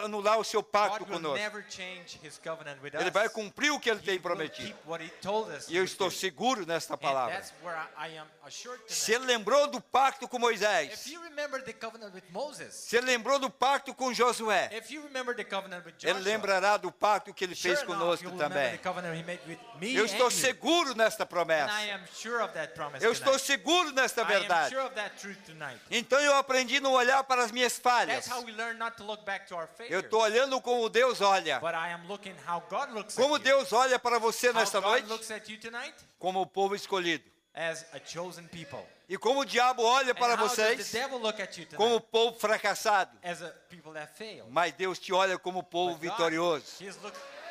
anular o seu pacto God will conosco. never change his covenant with Ele us. vai cumprir o que ele He tem will prometido. keep what he told us E eu he would estou do. seguro nesta And palavra. that's where I am assured Se tonight. ele lembrou do pacto com If Moisés, you remember the covenant with Moses, se ele lembrou do pacto com Josué, if you remember the covenant with ele Joshua, lembrará do pacto que ele sure fez enough, conosco you'll remember também. the covenant he made with me Eu and estou you. seguro nesta And promessa. I am sure of that promise Eu estou tonight. seguro nesta I am verdade. sure of that truth tonight. Então eu aprendi a não olhar para as minhas falhas. That's how we learn not to look back to our Eu failures. estou olhando como Deus olha. But I am looking how God looks Como at you. Deus olha para você How nesta God noite, looks at you tonight como o povo escolhido. as a chosen people. E como o diabo olha para And how does vocês, the devil look at you tonight? como o povo fracassado. As a people that fail. Mas Deus te olha como o povo But God, vitorioso. He's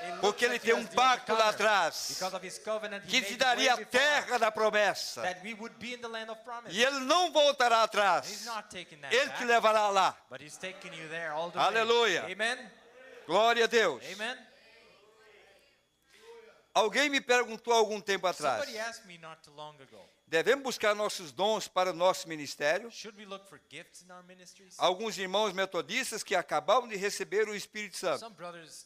looks Porque like ele he tem has um the pacto lá overcomer. atrás, Because of his covenant, he que made te it daria way a before terra da promessa. that we would be in the land of promise. E ele não voltará He's atrás. not taking that Ele te back, levará lá. but he's taking you there all the Aleluia. way. Amen. Glória a Deus. Amen. Alguém me perguntou há algum tempo atrás: Somebody asked me not too long ago, devemos buscar nossos dons para o nosso ministério? should we look for gifts in our ministries? Alguns irmãos metodistas que acabavam de receber o Espírito Santo. Some brothers,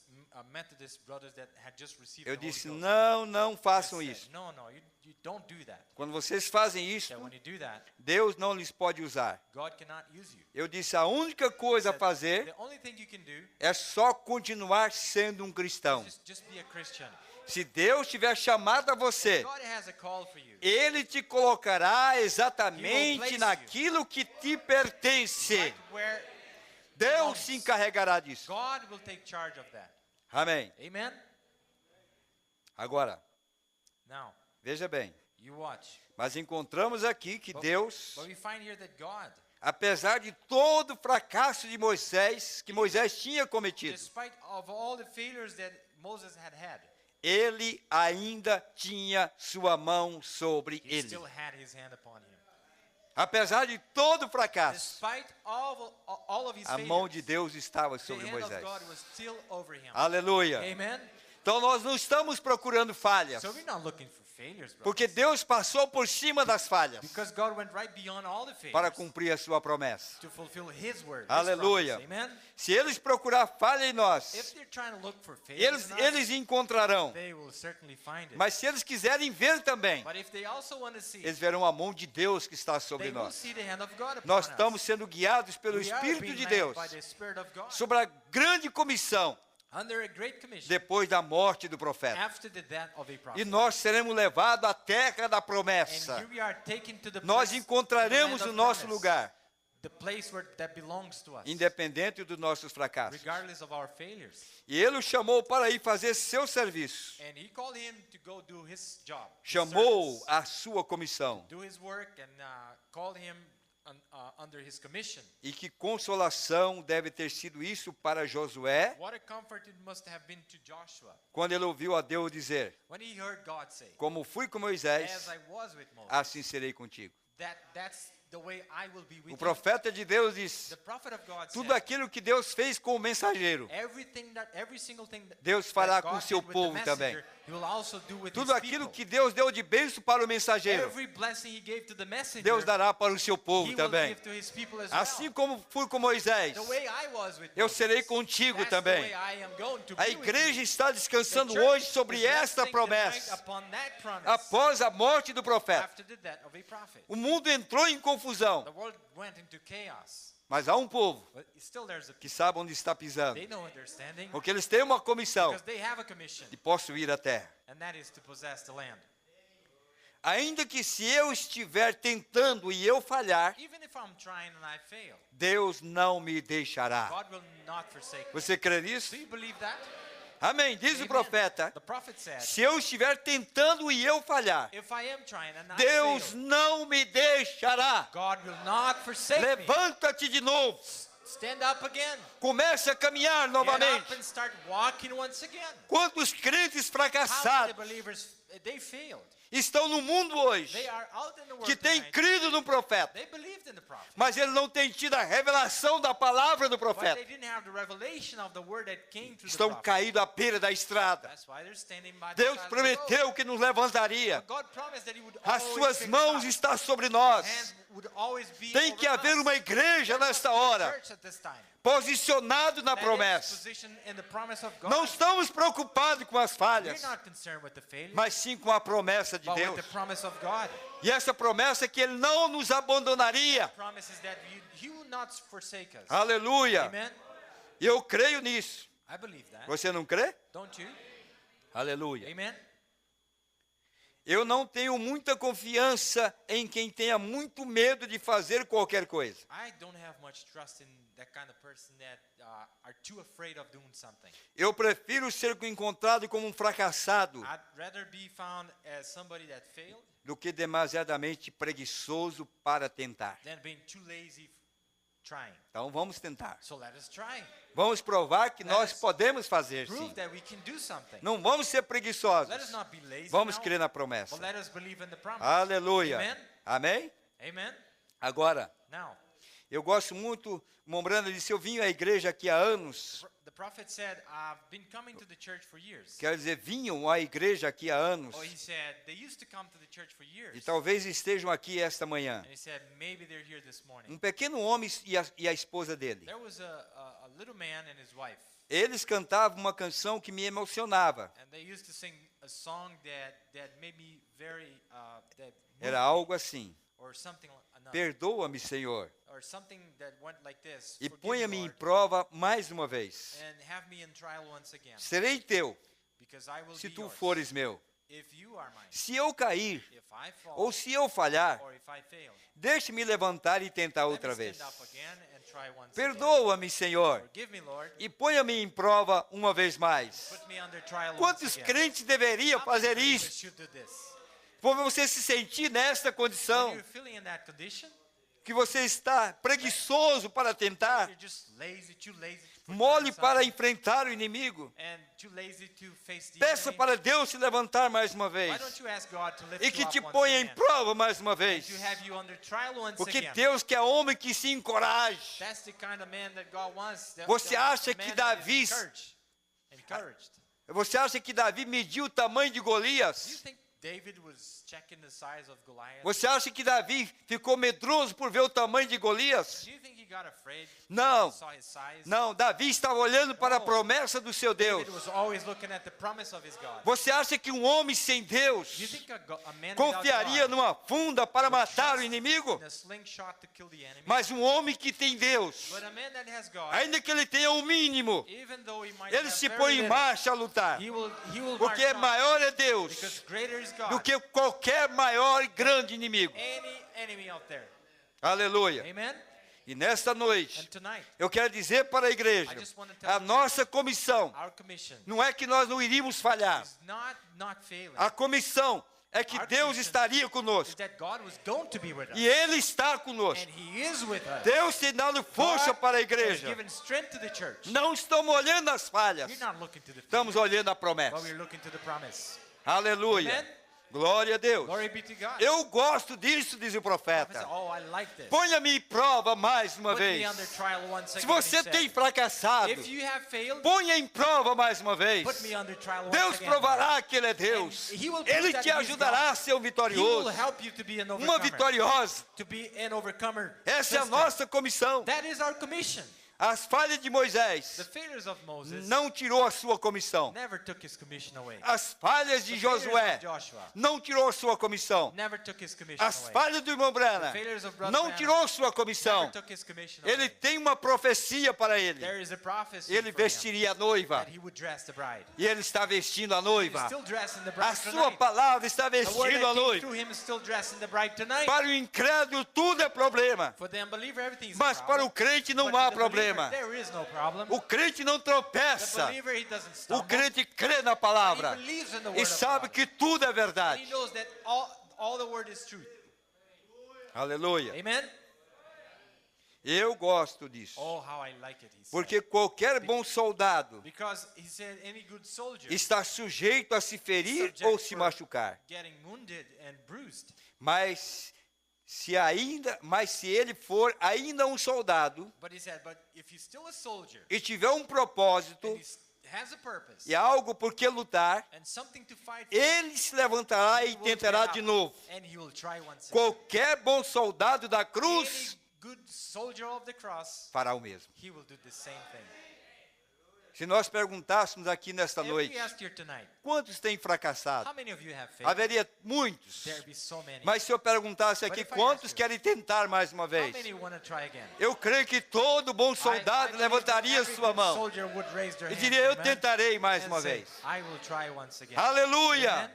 Methodist brothers that had just received Eu the Holy disse: Ghost, não they façam said, isso. No, you don't do that. Quando vocês fazem isso, That when you do that, Deus não lhes pode usar. God cannot use you. Eu disse: a única coisa a Said, fazer the only thing you can do é só continuar sendo um cristão. is just be a Christian. Se Deus tiver chamado a você, God has a call for you. Ele te colocará He will exatamente place naquilo que te pertence. Right where Deus se encarregará disso. God will take charge of that. Amém. Amen. Agora, Now, veja bem. you watch. Mas encontramos aqui que Deus, But we find here that God, apesar de todo o fracasso de Moisés, que Moisés tinha cometido, despite of all the failures that Moses had, ele ainda tinha sua mão sobre he ele. still had his hand upon him. Apesar de todo o fracasso, Despite all of his a mão de failures, Deus estava the sobre hand of Moisés. God was still over him. Aleluia. Amen. Então nós não estamos procurando falhas, So we're not looking for failures, brothers. porque Deus passou por cima das falhas Because God went right beyond all the para failures cumprir a sua promessa. to fulfill his word. His Aleluia. promise. Amen. Se eles procurar falha em If nós, they're trying to look for failures in us, eles encontrarão. they will certainly find it. Mas se eles quiserem ver também, But if they also want to see, eles verão a mão de Deus que está sobre they will nós. see the hand of God upon Nós us. estamos sendo guiados pelo We are Espírito being de led Deus by the Spirit of God sobre a grande comissão under a great commission depois da morte do profeta. after the death of a E prophet. nós seremos levados à terra da And promessa. here we are taken to the Nós place, encontraremos to the o land of nosso promise, lugar, the place where that belongs to us, independente dos nossos fracassos. regardless of our failures. E ele o chamou para ir fazer seu serviço. And he called him to go do his job, his Chamou service, a sua comissão. do his work, and called him under his commission. E que consolação deve ter sido isso para Josué, What a comfort it must have been to Joshua quando ele ouviu a Deus dizer: when he heard God say, como fui com "As Moisés, I was with Moses, assim serei contigo. that's the way I will be with O you." profeta de Deus disse: The prophet of God tudo said, aquilo que Deus fez com o mensageiro, every single thing that Deus fará God com o did seu with the povo messenger, também. he will also do with Tudo his aquilo people. que Deus deu de bênção para o mensageiro, Every blessing he gave to the messenger, Deus dará para o seu he povo will também. give to his people as Assim well. como fui com Moisés, The way I was with eu Moses, serei contigo that's também. the way I am going to A be with igreja you. está The descansando church hoje sobre is esta resting promessa, tonight upon that promise após a morte do profeta. after the death of a prophet. O mundo entrou em confusão, The world went into chaos, mas há um povo but still there's a que sabe onde está pisando, they know what they're standing porque eles têm uma comissão because they have a commission, de possuir a terra. and that is to possess the land. Ainda que se eu estiver tentando e eu falhar, Even if I'm trying and I fail, Deus não me deixará. God will not forsake me. Você crê nisso? Do you believe that? Amém. Diz o Amen. profeta: The prophet said, se eu estiver tentando e eu falhar, if I am trying and I Deus fail, não me deixará. God will not forsake me. Levanta-te de novo. Stand up again. Comece a caminhar Get up novamente. and start walking once again. Quantos crentes How many fracassados believers, they failed. estão no mundo hoje They are out in the world que têm tonight. crido no profeta, They believed in the prophet. mas ele não tem tido a revelação da palavra do But they profeta. didn't have the revelation of the word that came through the Estão prophet. caídos à beira da estrada. That's why they're standing by the Deus side of the road. prometeu que nos levantaria. God promised that he would As always suas pick mãos us up. estão sobre His nós. hand would always be Tem over que haver us. uma igreja There nesta must be a hora, church at this time posicionado na that is promessa. positioned in the promise of God. Não estamos preocupados com as We're falhas, not concerned with the failure, mas sim com a promessa de but Deus. with the promise of God. E essa promessa é que Ele não nos abandonaria. Promise is that he will not forsake us. Aleluia. Amen. E eu creio nisso. I believe that. Você não crê? Don't you? Aleluia. Amen. Eu não tenho muita confiança em quem tenha muito medo de fazer qualquer coisa. I don't have much trust in that kind of person that are too afraid of doing something. Eu prefiro ser encontrado como um fracassado I'd rather be found as somebody that failed do que demasiadamente preguiçoso para tentar. than being too lazy trying. Então vamos tentar. So let us try. Vamos provar que nós Let us podemos fazer sim. Prove that we can do something. Não vamos ser preguiçosos. Let us not be lazy Vamos now, crer na promessa. but let us believe in the promise. Aleluia. Amen. Amém? Amen. Agora, Now, eu gosto muito, Mombrana disse, eu vim à igreja aqui há anos. the prophet said, I've been coming to the church for years. Quer dizer, vinham à igreja aqui há anos. Or he said, they used to come to the church for years. E talvez estejam aqui esta manhã. And he said, maybe they're here this morning. Um pequeno homem e a esposa dele. There was a little man and his wife. Eles cantavam uma canção que me emocionava. And they used to sing a song that made me very, that moved Era me, algo assim. or something enough. Perdoa-me, Senhor, Or something that went like this. e Forgive me, ponha-me em Lord, prova mais uma vez. and have me in trial once again. Serei teu, Because I will se be tu yours. fores meu. If you are mine. Se eu cair, If I fall, ou se eu falhar, or if I fail, deixe-me levantar e tentar let outra me vez. stand up again and try once again. Perdoa-me, Senhor, Forgive me, Lord. e ponha-me em prova uma vez mais. Put me under trial Quantos once again. crentes deveriam How many fazer believers isso? should do this? Por você se sentir nesta When condição, you're feeling in that condition, que você está preguiçoso para tentar, you're just lazy, too lazy to mole try para something, enfrentar o inimigo. and too lazy to face the Peça enemy. para Deus se levantar mais uma Why vez don't you ask God to lift e you que up te once ponha em again? prova mais uma And vez. to have you under trial once Porque again. Deus quer homem que se encoraje. That's the kind of man that God wants. Você acha the que man that is Davi- encouraged. Você acha que Davi mediu o tamanho de Do you Golias? think David was checking the size of Goliath? Você acha que Davi ficou medroso por ver o tamanho de Golias? Do you think he got afraid Não. when he saw his size? Não, Davi estava olhando para a promessa do seu Deus. David was always looking at the promise of his God. Você acha que um homem sem Deus Do you think a man confiaria without God numa funda para matar o trust inimigo? in a slingshot to kill the enemy? Mas um homem que tem Deus, But a man that has God, ainda que ele tenha o mínimo, even though he might ele have se very põe em little, marcha a lutar. he will Porque march on, maior é because Deus greater is God do que qualquer maior e grande inimigo. any enemy out there. Aleluia. Amen? E nesta And noite, tonight, eu quero dizer para a igreja, I just want to tell a you nossa comissão our commission não é que nós não iríamos falhar. is not failing. A comissão é que Our Deus commission estaria is conosco. that God was going to be with us. E Ele está conosco. And He is with us. Deus tem dado força God para a has igreja. given strength to the church. Não estamos olhando as falhas, We're not looking to the estamos future, olhando a but promessa. we're looking to the promise. Aleluia. Amen. Glória a Deus. Glory be to God. Eu gosto disso, diz o Prophet said, profeta. oh, I like this. Ponha-me em prova mais uma Put me vez. under trial once Se again, você he said. tem fracassado, If you have failed, ponha em prova mais uma vez. put me under trial once Deus again. provará que Ele é Deus. And he will prove Ele that te he is ajudará a ser um He will vitorioso. help you to be an Uma overcomer. vitoriosa. To be an overcomer. Essa é a This time. nossa comissão. That is our commission. As falhas de The Moisés failures of Moses não tirou a sua comissão. never took his commission away. As falhas de The failures Josué of Joshua não tirou a sua comissão. never took his commission As away. falhas do irmão Brana The failures of Brother não Branham tirou sua comissão. never took his commission Ele away. tem uma profecia para ele. There is a prophecy Ele for him vestiria a noiva. that he would dress the bride. E ele está vestindo a He's noiva. still dressing the A bride sua tonight. palavra está The word vestindo a that came noiva. through him is still dressing the bride tonight. Para o incrédulo tudo é problema. For the unbeliever, everything is Mas a para problem. o crente não But há to the believer, problema. there is no problem. O crente não The tropeça. believer, he doesn't O stumble. crente crê na He palavra. believes in the E word of sabe God. que tudo é He verdade. knows that all the word is truth. Aleluia. Amen? Eu gosto disso. Oh, how I like it, he said. Porque qualquer bom soldado Because he said any good soldier está sujeito a se ferir ou se machucar. getting wounded and bruised. Mas se ele for ainda um soldado But he said, but if he's still a soldier e tiver um propósito and he has a purpose e algo por que lutar, and something to fight for, ele se levantará he e will tentará get up de novo. and he will try once again. Qualquer bom soldado da Any cruz good soldier of the cross, fará o mesmo. he will do the same thing. Se nós perguntássemos aqui nesta If noite, we asked here tonight, quantos têm fracassado? how many of you have faith? Haveria muitos. There be so many. Mas se eu perguntasse But aqui, if I quantos ask you, querem tentar mais uma How vez? many want to try again? Eu creio que todo bom I soldado believe levantaria every sua good mão soldier would raise their e hand, diria, eu amen, tentarei mais and uma say, vez. I will try once again. Aleluia! Amen.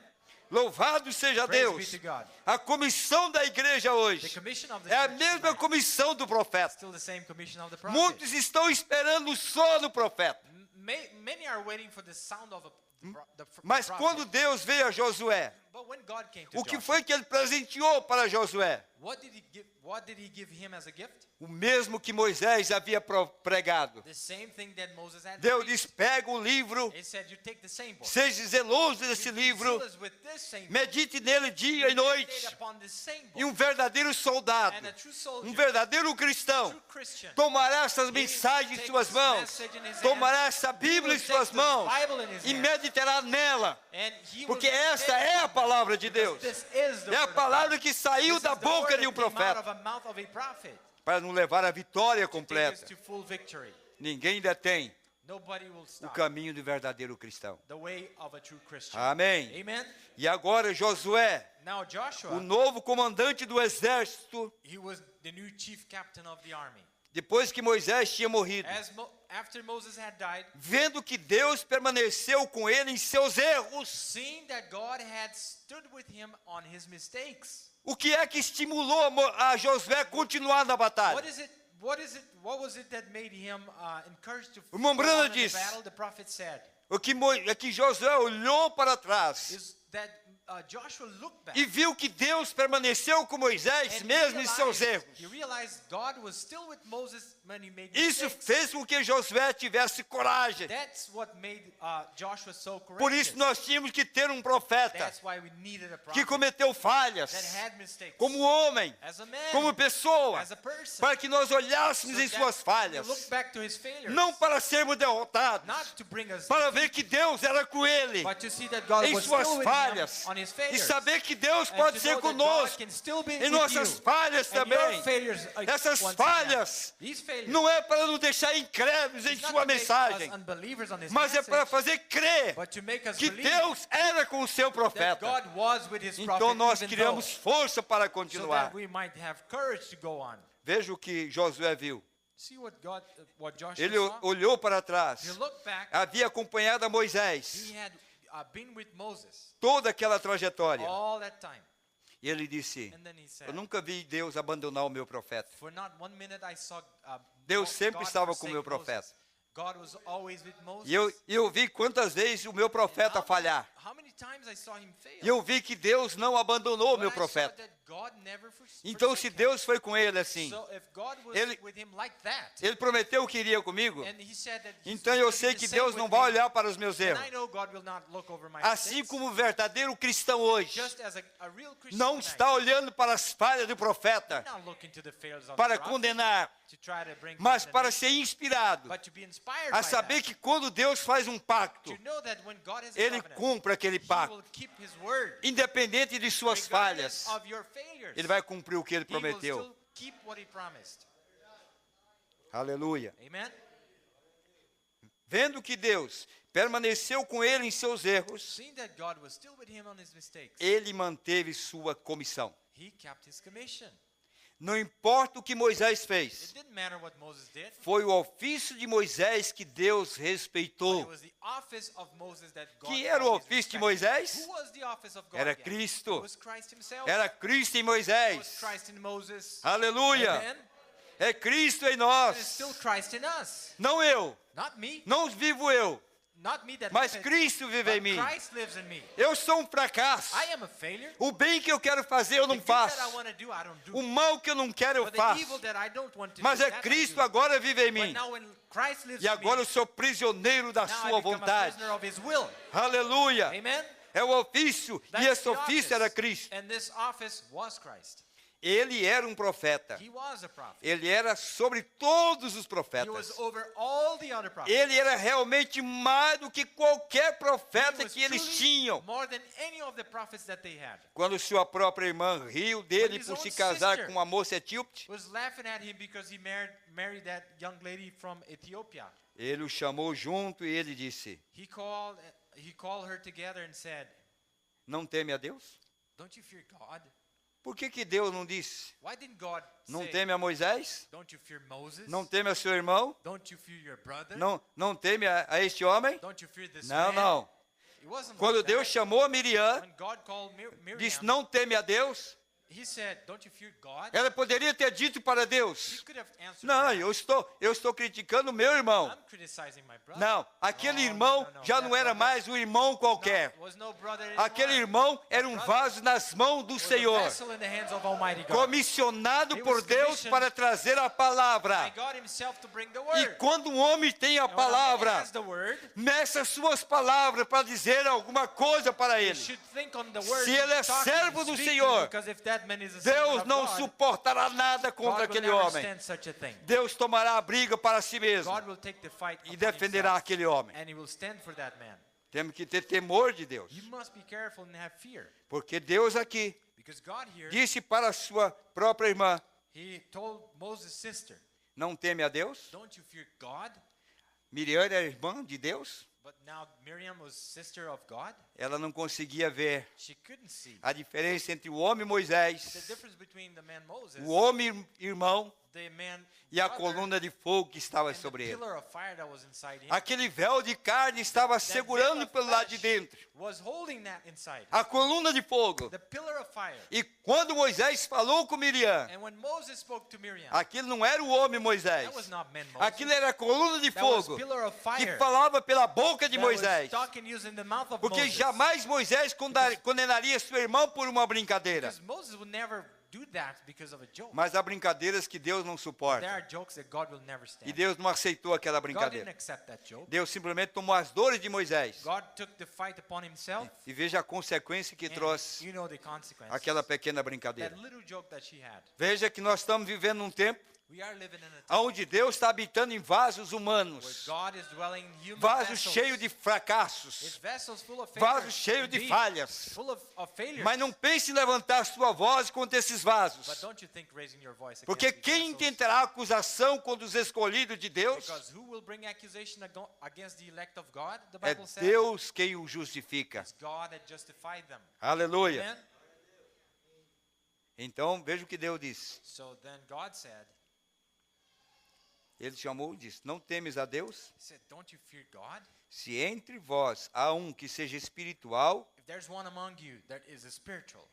Louvado seja Praise Deus. be to God. A comissão da igreja The hoje commission of the é a church mesma tonight, comissão do profeta. still the same commission of the prophet. Muitos estão esperando só no profeta. Many are waiting for the sound of Mas prophet. quando Deus veio a Josué, But when God came to o que Joshua, foi que ele presenteou para Josué? what did he give him as a gift? O mesmo que Moisés havia pregado. The same thing that Moses had. Deus diz, pega o livro, He said, you take the same book. seja zeloso desse You be livro, zealous with this same book. medite nele dia e noite. Meditate upon this same book. E um verdadeiro soldado, And a true soldier, um verdadeiro cristão, true Christian, tomará essas mensagens em suas mãos, tomará essa Bíblia em suas mãos e meditará nela, and he will porque esta é a palavra de Deus. This is the É a word of palavra God. que saiu This da is the word boca de that um came out profeta of a mouth of a prophet. para nos levar à vitória Take us completa. to full victory. Ninguém detém Nobody will o stop caminho do verdadeiro cristão. the way of a true Christian. Amém. Amen. E agora Josué, Now Joshua, o novo comandante do exército, he was the new chief captain of the army. depois que Moisés tinha morrido, After Moses had died, vendo que Deus permaneceu com ele em seus erros, seeing that God had stood with him on his mistakes. o que é que estimulou a Josué a continuar na batalha? What was it that made him encouraged to O irmão go Brana on in the disse, battle? The prophet said, O que, é que Josué olhou para trás is that Joshua looked back e viu que Deus permaneceu com Moisés and mesmo em seus erros. he realized God was still with Moses when he made Isso mistakes. fez com que Josué tivesse coragem. That's what made Joshua so courageous. Por isso nós tínhamos que ter um profeta That's why we needed a que prophet cometeu that falhas, had mistakes. como homem, As a man, como pessoa, as a person, para que nós olhássemos so em that suas we falhas, look back to his failures, não para sermos derrotados, not to bring us para ver que Deus era com ele but to see that God em was suas still with falhas him on his e failures. saber que Deus And pode to ser know that conosco God can still be em with nossas you. falhas And your também. failures, Essas once falhas again, these failures, não é para nos deixar incrédulos em it's not sua to make mensagem, us unbelievers on his mas é message, para fazer crer but to make us que believe Deus era com o seu that profeta. God was with his Então prophet nós even criamos though, força para so continuar. that we might have courage to go on. Veja o que Josué viu. See what Joshua Ele saw? olhou para trás, He looked back, havia acompanhado a Moisés he had been with Moses toda aquela trajetória. all that time. E ele disse, And then he said, eu nunca vi Deus abandonar o meu profeta. for not 1 minute I saw Deus sempre God estava com o forsake meu Moses. profeta. God was always with Moses. E eu vi quantas vezes o meu profeta falhar. How many times I saw him fail? E eu vi que Deus não abandonou o But meu I saw profeta. that God never Então, forsake se him. Deus foi com ele assim, So if God was Ele- with him like that, ele prometeu que iria comigo, and he said that he's então eu gonna be sei the que same Deus with não me, vai olhar para os meus and erros. I know God will not look over my Assim mistakes. como o verdadeiro cristão hoje Just as a real Christian não tonight, está olhando para as falhas do profeta not looking to the failures of para the prophet condenar, to try to bring mas para condemnation, ser inspirado but to be inspired a by saber that, que quando Deus faz um pacto, to know that when God has a ele covenant, cumpre aquele he pacto. will keep his word. Independente de suas Regardless falhas, of your failures, ele vai cumprir o que ele he will prometeu. still keep what he promised. Aleluia. Amen. Vendo que Deus permaneceu com ele em seus erros, Seeing that God was still with him on his mistakes, ele manteve sua comissão. he kept his commission. Não importa o que Moisés It fez, didn't matter what Moses did. foi o ofício de Moisés que Deus But it respeitou. was the office of Moses that God Que era o always ofício de respected. Moisés? Who was the office of God Era again? Cristo. It was Christ himself. Era Cristo em It was Moisés. Christ in Moses. Aleluia. Amen. É Cristo em And it's nós. still Christ in us. Não eu, Not me. não vivo eu, Not me that mas lives, Cristo vive em but mim. Christ lives in me. Eu sou um fracasso. I am a failure. O bem que eu quero fazer eu The não good that I faço. want to do, I don't do. O mal que eu não quero eu But the evil faço. that I don't want to Mas do, é that I Cristo do. agora vive em But mim. now when Christ lives E in agora me, eu sou prisioneiro da now I sua become a vontade. prisoner of his will. Aleluia. Amen. É o ofício. E That's esse the ofício office. era Cristo. And this office was Christ. Ele era um profeta. He was a prophet. Ele era sobre todos os He was profetas. over all the other prophets. Ele era realmente mais do que qualquer He profeta was que eles truly tinham. more than any of the prophets that they had. Quando sua própria irmã riu dele When his por own se casar sister com uma moça etíope, Was laughing at him because he married that young lady from Ethiopia. ele o chamou junto e ele disse: He called her together and said, não teme a Deus? "Don't you fear God? Por que Deus não disse? Why didn't God Não say, teme a Moisés? don't you fear Moses? Não teme a seu irmão? Don't you fear your brother? Não teme a este homem? Don't you fear this Não, man?" não. It wasn't Quando like Deus that. chamou a Miriam, When God called Miriam, disse: não teme a Deus? he said, don't you fear God? Ela poderia ter dito para She Deus: could have answered não, that. eu estou criticando o meu irmão. I'm criticizing my brother. Não, aquele No, irmão no, no, já that não era brother mais um irmão qualquer. was no brother anymore. Aquele irmão era um vaso nas mãos do Was a Senhor, vessel in the hands of Almighty God. comissionado He por was Deus commissioned para trazer a By palavra. God himself to bring the E word. quando um homem tem a And when a man palavra, has the word, meça suas palavras para dizer alguma coisa para he ele. should think on the word Se ele é he's talking, servo do speaking, Senhor, because if that man is a Deus servant of não God, suportará nada contra God will aquele never homem. stand such a thing. Deus tomará a briga para si mesmo God will take the fight e upon defenderá himself, aquele homem. and he will stand for that man. Temos que ter temor de Deus, You must be careful and have fear, porque Deus aqui because God here, disse para a sua própria irmã: he told Moses' sister, não teme a Deus? don't you fear God? Miriam era irmã de Deus, But now Miriam was sister of God. ela não conseguia ver She couldn't see a diferença entre o homem the Moisés, difference between the man Moses, o homem irmão the man e a brother, coluna de fogo que estava and the sobre ele. pillar of fire that was inside him. Aquele véu de carne estava That veil segurando of pelo lado de flesh dentro, was holding that inside. a coluna de fogo. The pillar of fire. E quando Moisés falou com Miriam, And when Moses spoke to Miriam, aquilo não era o homem Moisés, that was not man Moses. aquilo era a coluna de That was fogo pillar of que fire. falava pela boca de That was Moisés. talking using the mouth of Porque Moses. jamais Moisés condenaria seu irmão por uma brincadeira. Because Moses would never do that because of a joke. Mas há brincadeiras que Deus não There suporta. are jokes that God will never stand. E Deus não aceitou aquela God didn't brincadeira. accept that joke. Deus simplesmente tomou as dores de Moisés. God took the fight upon himself. E veja a consequência que And trouxe you know the consequences. aquela pequena brincadeira. That little joke that she had. Veja que nós estamos vivendo num tempo We are living in a time onde Deus está habitando em vasos where humanos. God is dwelling in human Vasos vessels. cheios de It's fracassos. vessels full of Vasos failures. cheios de Indeed, falhas. Full of failures. Mas não pense em levantar sua voz contra esses But vasos. don't you think raising your voice Porque against these quem vessels, tentará acusação contra os escolhidos de Deus because who will bring accusation against the elect of God? The é Bible says Deus quem o justifica. it's God that justified them. Aleluia. Amen? Então, veja o que Deus disse. So then God said, Ele chamou e disse: não temes a Deus? He said, don't you fear God? Se entre vós há um que seja espiritual If there's one among you that is a spiritual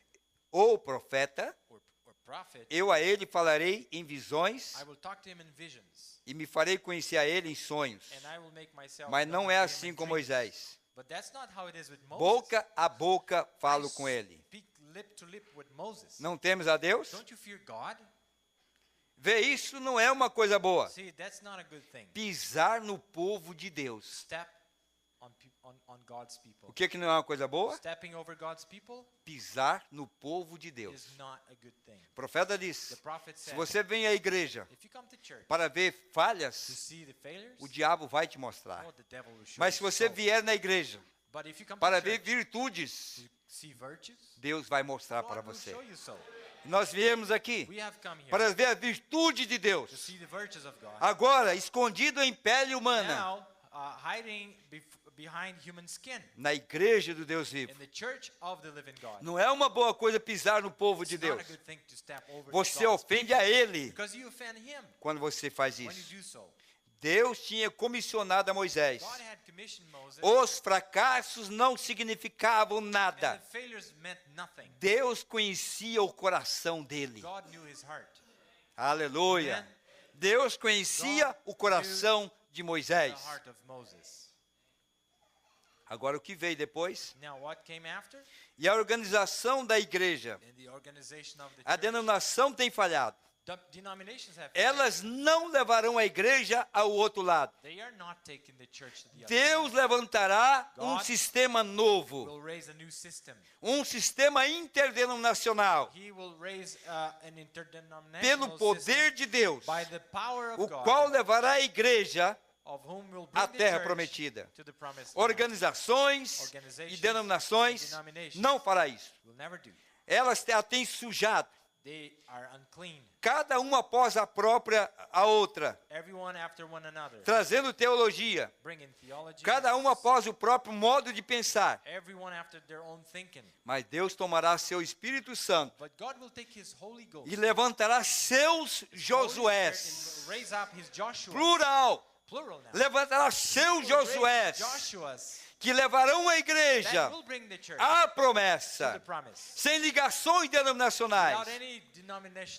ou profeta, or prophet, eu a ele falarei em visões I will talk to him in visions, e me farei conhecer a ele em sonhos. and I will make myself Mas known não é to him assim in com dreams. Moisés. But that's not how it is with Moses. Boca a boca falo I com ele. speak lip to lip with Moses. Não temes a Deus? Don't you fear God? Ver isso não é uma coisa boa. See, that's not a good thing. Pisar no povo de Deus. Step on God's people. O que não é uma coisa boa? Stepping over God's people Pisar no povo de Deus. is not a good thing. O profeta The disse: prophet se said, você vem à igreja if you come to church para ver to falhas, see the failures, o diabo vai te mostrar. oh, the devil will show Mas se you você so. vier na igreja But if you come para to ver church virtudes, to see virtues, Deus vai mostrar para God will você. show you so. Nós viemos aqui We have come here para ver a virtude de to Deus. see the virtues of God. Agora, escondido em pele humana, Now, hiding behind human skin na igreja do Deus in vivo. the church of the living God. Não é uma boa coisa pisar no povo de It's not Deus. a good thing to step over Você God's ofende a Ele because you offend him quando você faz when isso. you do so. Deus tinha comissionado a Moisés. God had commissioned Moses, Os fracassos não significavam and nada. the failures meant nothing. Deus conhecia o coração dele. God knew his heart, Aleluia. Amen. Deus conhecia God o coração de the Moisés. heart of Moses. Agora, o que veio depois? Now, what came after? E a organização da igreja. In the organization of the A church, denominação tem falhado. denominations have failed. Elas não levarão a igreja ao outro lado. They are not taking the church to the other Deus side. levantará um God sistema novo. Will raise a new system. Um sistema interdenominacional. He will raise an interdenominational Pelo poder system de Deus. by the power of O God, qual levará a igreja of whom will bring à the terra church prometida. to the promised land. Organizações Organizations e denominações and denominations não fará isso. Will never do. Elas a têm sujado. They are unclean. Cada uma após a própria a outra. Everyone after one another. Trazendo teologia. Bringing theology. Cada uma após o próprio modo de pensar. Everyone after their own thinking. Mas Deus tomará seu Espírito Santo But God will take his Holy Ghost. e levantará seus Holy Josués. Spirit and raise up his Joshua. Plural. Plural now. Levantará seus He will raise Josués Joshuas. que levarão a that igreja will bring the church à to the promessa, promise. sem ligações denominacionais, Without any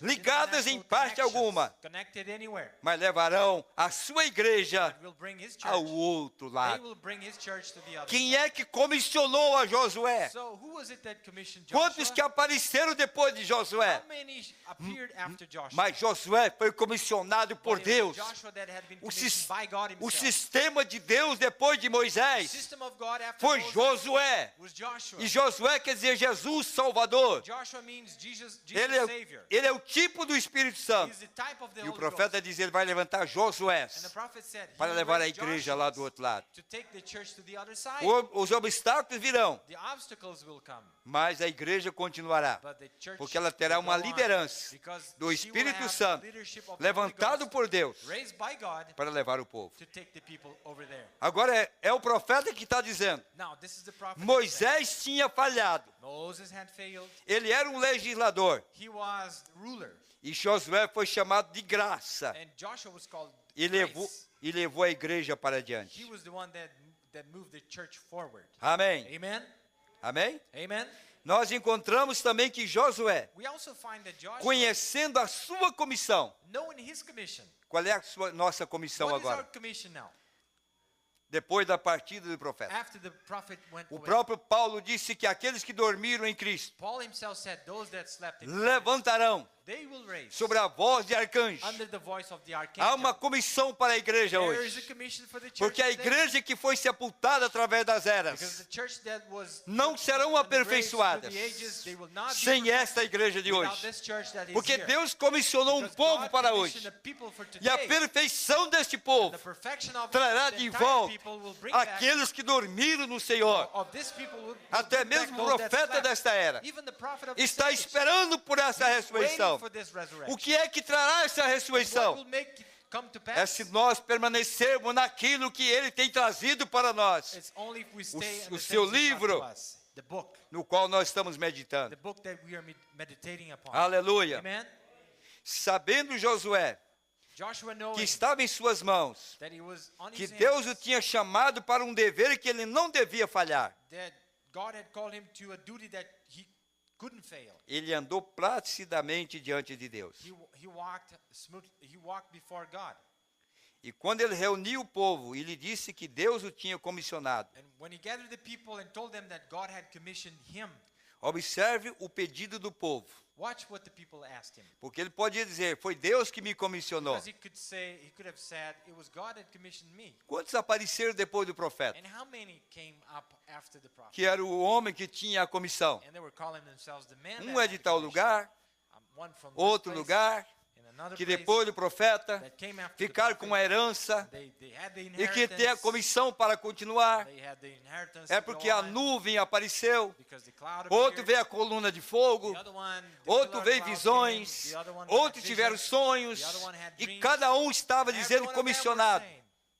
ligadas em parte alguma, connected anywhere. mas levarão a sua igreja But will bring his ao church. outro They lado. will bring his church to the other Quem side. é que comissionou a Josué? So who was it that commissioned Quantos Joshua? que apareceram depois de Josué? How many appeared after Joshua? Mas Josué foi comissionado por But it was Deus. Joshua that had been O, commissioned sis- by God o himself. sistema de Deus depois de The Moisés system of God after foi Moses Josué. was Joshua. E Josué quer dizer Jesus Salvador. Joshua means Jesus Ele Savior. ele é o tipo do Espírito Santo. He's the type of the E o Holy profeta diz, ele vai levantar Josué Ghost. And the prophet said, he para will levar a raise igreja lá do Joshuas outro lado. to take the church to the other side. Os obstáculos virão, The obstacles will come, mas a igreja continuará. but the church Porque ela terá will uma go on, liderança because do she will Espírito have Santo, leadership of the Holy levantado Ghost, por Deus, raised by God para levar o povo. to take the people over there. Agora é o profeta que está dizendo. Now, this is the prophet. that said, Moisés tinha falhado. Moses had failed. Ele era um legislador. He was ruler. E Josué foi chamado de graça. And Joshua was called E grace. levou a igreja para He diante. was the one that moved the church forward. Amém. Amen? Amém? Amen? Nós encontramos também que Josué, We also find that Joshua, conhecendo a sua comissão. knowing his commission. Qual é a nossa comissão What is our agora? commission now? Depois da partida do profeta. After the prophet went O away, próprio Paulo disse que aqueles que dormiram em Cristo Paul himself said, those that slept in Christ, levantarão they will raise sobre a voz de arcanjo. under the voice of the Há archangel. uma comissão para a igreja There is a hoje. commission for the church Porque a today. igreja que foi sepultada através das Because eras the church that was não serão in the graves aperfeiçoadas through the ages, they will not be sem esta igreja de without hoje. this church that is Porque here. Deus comissionou um Because povo God para commissioned hoje. a people for E a today. perfeição deste The povo perfection of trará the de entire volta people will bring back aqueles que dormiram no Senhor. of this people will Até bring back mesmo o those that profeta slept. desta era Even the prophet of this está age. esperando por essa He's waiting ressurreição. for this resurrection. O que é que trará essa What ressurreição? will make it come to É pass? se nós permanecermos naquilo que Ele tem trazido para nós, It's only if we stay in o the seu things He brought livro. to us. The book. no qual nós estamos meditando. The book that we are meditating upon. Aleluia. Amen. Sabendo Josué Joshua que knowing estava em suas mãos, that he was on que his Deus o hands, tinha chamado para um dever que ele não devia falhar, that God had called him to a duty that he couldn't fail. ele andou placidamente diante de Deus. He walked smooth. He walked before God. E quando ele reuniu o povo e lhe disse que Deus o tinha comissionado, And when he gathered the people and told them that God had commissioned him, observe o pedido do povo, watch what the people asked him. porque ele podia dizer, foi Deus que me comissionou. Because he could have said, it was God that commissioned me. Quantos apareceram depois do profeta? And how many came up after the prophet? Que era o homem que tinha a comissão. And they were calling themselves the men. Um that é de had tal commission. lugar, One from this outro place, lugar, in another que place, depois do profeta that came after the ficaram prophet. com a herança They had the e que tem a inheritance. comissão para continuar. They had the inheritance É to go porque a on, nuvem apareceu, because the cloud outro appeared. veio a coluna de fogo, The other one, the outro pillar veio cloud visões, came. The other one outros had tiveram visions. sonhos, The other one had e dreams. cada um estava Every dizendo one of them were comissionado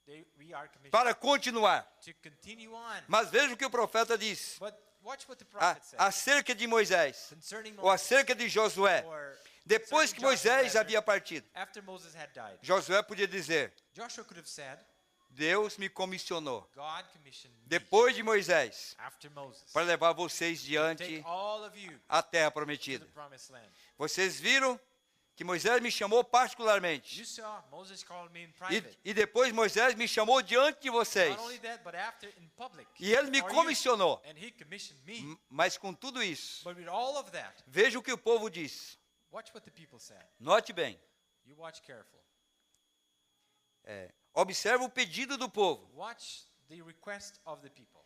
saying, we are commissioned para continuar. to continue on. Mas veja o que o profeta disse But watch what the prophet said acerca de Moisés, concerning ou Moses. acerca de Josué. Or Depois que concerning Joshua, Moisés rather, havia partido, after Moses had died, Josué podia dizer, Joshua could have said, Deus me comissionou, God commissioned me depois de Moisés, after Moses para levar vocês to diante take all of you à terra to the prometida. promised land. Vocês viram que Moisés me chamou particularmente. You saw Moses called me in E, private. e depois Moisés me chamou diante de vocês. Not only that, but after in public. E ele me For you. comissionou. And he commissioned me. Mas com tudo isso, But with all of that, veja o que o povo disse. watch what the people said. Note bem. You watch careful. Observe o pedido do povo. Watch the request of the people.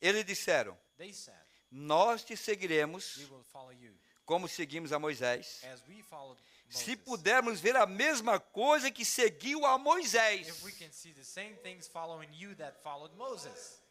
Eles disseram, They said, nós te seguiremos we will follow you como seguimos a Moisés, as we followed se Moses. pudermos ver a mesma coisa que seguiu a If Moisés. we can see the same things following you that followed Moses.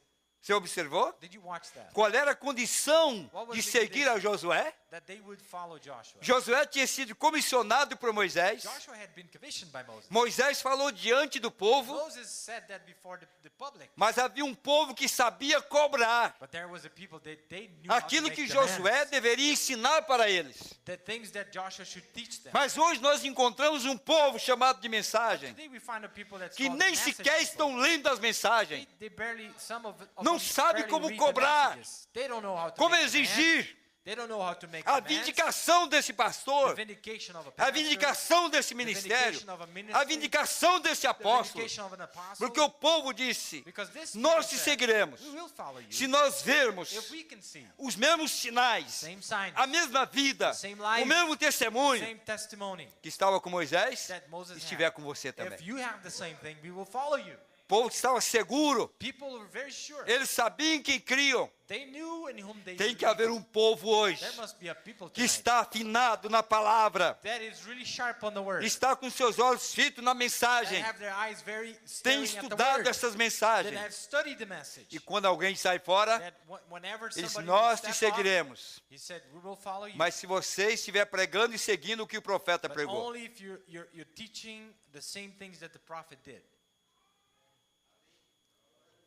Você observou? Did you watch that? Qual era a condição What was de the seguir a Josué? That they would follow Joshua. Josué tinha sido comissionado por Moisés. Joshua had been commissioned by Moses. Moisés falou diante do povo, Moses said that before the public. mas havia um povo que sabia cobrar But there was a people that they knew how to aquilo make que demands. Josué deveria ensinar para eles. The things that Joshua should teach them. Mas hoje nós encontramos um povo chamado de mensagem, Today we find a people that's que called nem message sequer people. estão lendo as mensagens, They barely, some of não them sabe barely como read cobrar, the messages. They don't know how to como make demands. exigir They don't know how to make a demands. vindicação desse The pastor, vindication of a a pastor, vindicação desse ministério, vindication of a ministry, a vindicação desse the apóstolo. vindication of an apostle. Porque o povo disse, Because this nós people te said, seguiremos we will follow you se nós vermos if we can see os mesmos sinais, same signs, a mesma vida, Same life, o mesmo testemunho same testimony que estava com Moisés, that Moses estiver had. com você também. If you have the same thing, we will follow you. O povo estava seguro, People were very sure. eles sabiam em quem criam. They knew in whom they Tem que believed. haver um povo hoje There must be a people que tonight está afinado na palavra, that is really sharp on the word. está com seus olhos fitos na That mensagem, have their eyes very tem staring at the estudado word. essas That mensagens. have studied the message. E quando alguém sai fora, That whenever eles somebody nós will te step off, seguiremos. he said, we will follow you. Mas se você estiver pregando e seguindo o que o profeta But pregou, only if you're teaching the same things that the prophet did.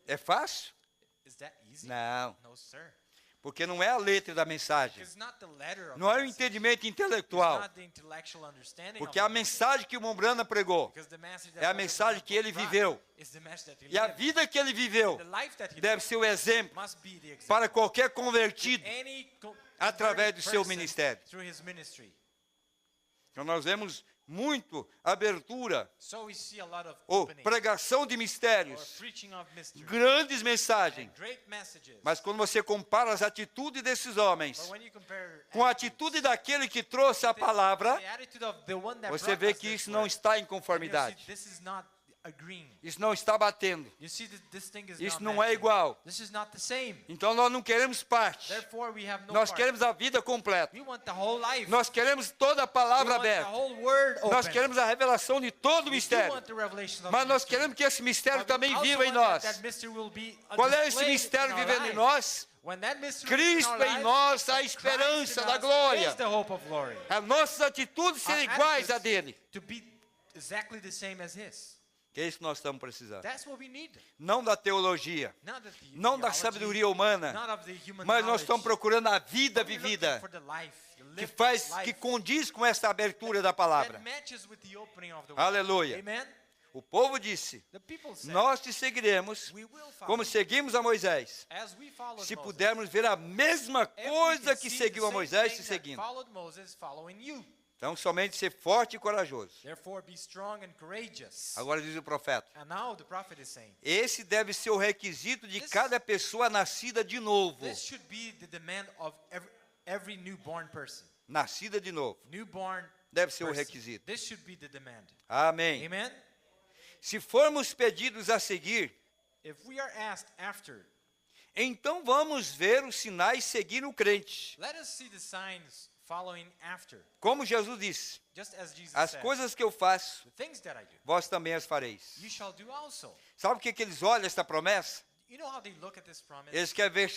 é fácil? Is that easy? Não, No, sir. porque não é a letra da mensagem, It's not the letter of não é the o message. entendimento It's intelectual, not the intellectual understanding porque of a the message. mensagem que o Mombrana pregou Because the message é a that mensagem que ele brought viveu, is the message that he e a lived. vida que ele viveu The life that he deve lived ser o exemplo must be the example. para qualquer convertido Any através do seu person ministério. through his ministry. Então nós vemos muito abertura So we see a lot of ou opening pregação de or mistérios, preaching of mystery grandes and mensagens. great messages. Mas quando você compara as atitudes desses homens But when you compare com a attitudes, atitude daquele que trouxe a the palavra, attitude of the one that você brought vê us que this isso não word, está em and you see conformidade. this is not agreeing. Isso não está batendo. You see that this thing is Isso not não é matching. igual. This is not the same. Então nós não queremos parte. Therefore we have no Nós part. queremos a vida completa. We want the whole life. Nós queremos toda a We palavra want the aberta. whole word open. Nós queremos a revelação de todo o We do mistério. want the revelation of Mas the nós mystery. queremos que esse mistério But we também also viva em want nós. that mystery will be Qual é esse displayed mistério in our vivendo em life. nós? When that mystery is in Cristo our em life, nós, a Christ esperança in da us glória. is the hope of glory. As nossas atitudes serem Our iguais a attitudes dele. to be exactly the same as his. Que é isso que nós estamos precisando. That's what we need. Não da teologia, Not of the não da theology, sabedoria humana, not of the human mas nós knowledge. estamos procurando a vida We're looking vivida for the life, the que lived faz, life que condiz com esta abertura da palavra. that matches with the opening of the word. Aleluia. Amen. O povo disse: The people said, nós te seguiremos we will follow como seguimos a Moisés. as we followed Se Moses. pudermos ver a mesma If we coisa can que see seguiu the a same Moisés thing te that seguindo. followed Moses following you. Então, somente ser forte e corajoso. Therefore be strong and courageous. Agora diz o profeta: And now the prophet is saying, esse deve ser o requisito de This- cada pessoa nascida de novo. this should be the demand of every newborn person. Nascida de novo. Newborn Deve ser o person. requisito. This should be the demand. Amém. Amen. Se formos pedidos a seguir, If we are asked after, então vamos ver os sinais seguir o crente. let us see the signs following after. Como Jesus disse: Just as Jesus as said, coisas que eu faço, the things that I do, vós também as fareis. you shall do also. Sabe o que eles olham esta promessa? You know how they look at this promise? Eles querem ver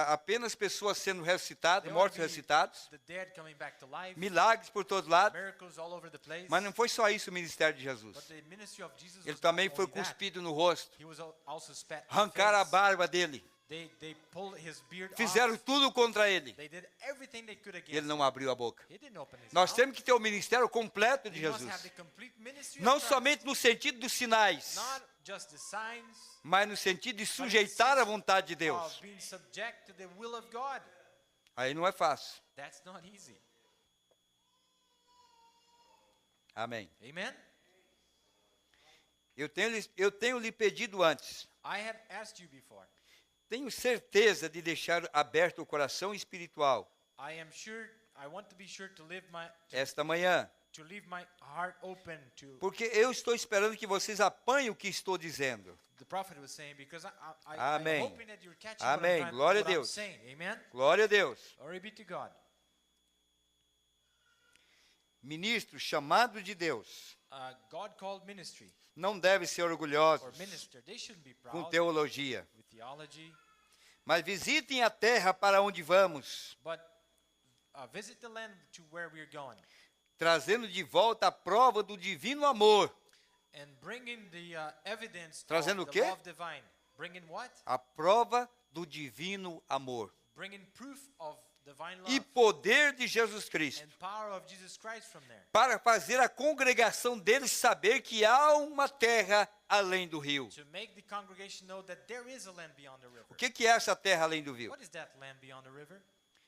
apenas pessoas sendo ressuscitadas, They mortos want to be ressuscitados, the dead coming back to life, milagres por todo lado. miracles all over the place. Mas não foi só isso o ministério de Jesus. But the ministry of Jesus Ele was também not foi only that. cuspido no rosto, He was also spat in the arrancaram a face. barba dele, They pulled his beard fizeram off. tudo contra ele. They did everything they could E against ele não him. abriu a boca. He didn't open his Nós mouth. temos que ter o ministério completo de We must have Jesus. the complete ministry Não of Christ. somente no sentido dos sinais, Not just the signs mas no sentido de sujeitar a vontade de of Deus. being subject to the will of God. Aí não é fácil. That's not easy. Amém. Amen. Eu tenho lhe pedido antes. I have asked you before. Tenho certeza de deixar aberto o coração espiritual I want to be sure to leave esta manhã, my heart open to. porque eu estou esperando que vocês apanhem o que estou dizendo. The prophet was saying, because Amém. I'm hoping that you're catching Amém. what Glória a I'm Deus. saying. Amen. Glória a Deus. Glory be to God. ministro chamado de Deus, God-called ministry não deve ser or orgulhosos minister, they shouldn't be com proud teologia, with theology, mas visitem a terra para onde vamos, but visit the land to where we're going trazendo de volta a prova do divino amor. and bringing the evidence Trazendo of o the quê? love divine. Bringing what? A prova do divino amor Bringing proof of divine e love poder de Jesus Cristo, and power of Jesus Christ from there. para fazer a congregação deles saber que há uma terra além do rio. To make the congregation know that there is a land beyond the river. O que é essa terra além do rio? What is that land beyond the river?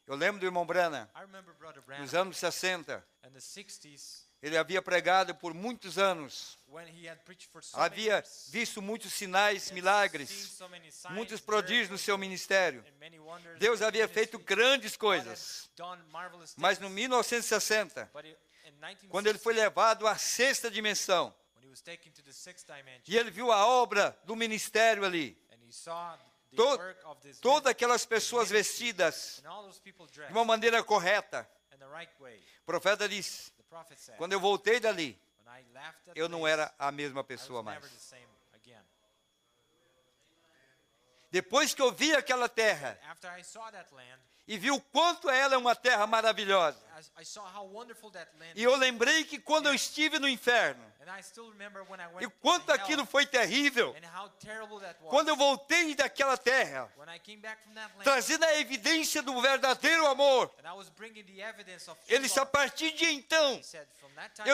Eu lembro do irmão Branham, I remember Brother Branham nos anos 60, in the 60s ele havia pregado por muitos anos, when he had preached for so many havia years. visto muitos sinais, He had milagres, seen so many signs, muitos prodígios no miracles, seu ministério. and many wonders Deus in his havia feito ministry. grandes God had coisas, done marvelous mas no things. 1960, But in 1960, quando ele foi levado à sexta dimensão, when he was taken to the sixth dimension, e ele viu a obra do ministério ali, and he saw the to- work of this todas aquelas this pessoas ministry, vestidas and all those people de dressed uma maneira correta. in the right way. O profeta disse: The prophet said, quando eu voltei dali, when I left that eu não place, era a mesma I pessoa was mais. never the same again. Depois que eu vi aquela terra After I saw that land, e vi o quanto ela é uma terra maravilhosa, I saw how wonderful that land e eu lembrei que quando eu estive no inferno, and I still remember when I went e quanto to hell, aquilo foi terrível, and how terrible that was. quando eu voltei daquela terra, When I came back from that land, trazendo a evidência do verdadeiro amor, and I was bringing the evidence of true ele disse: a love, partir de então, he said, from that time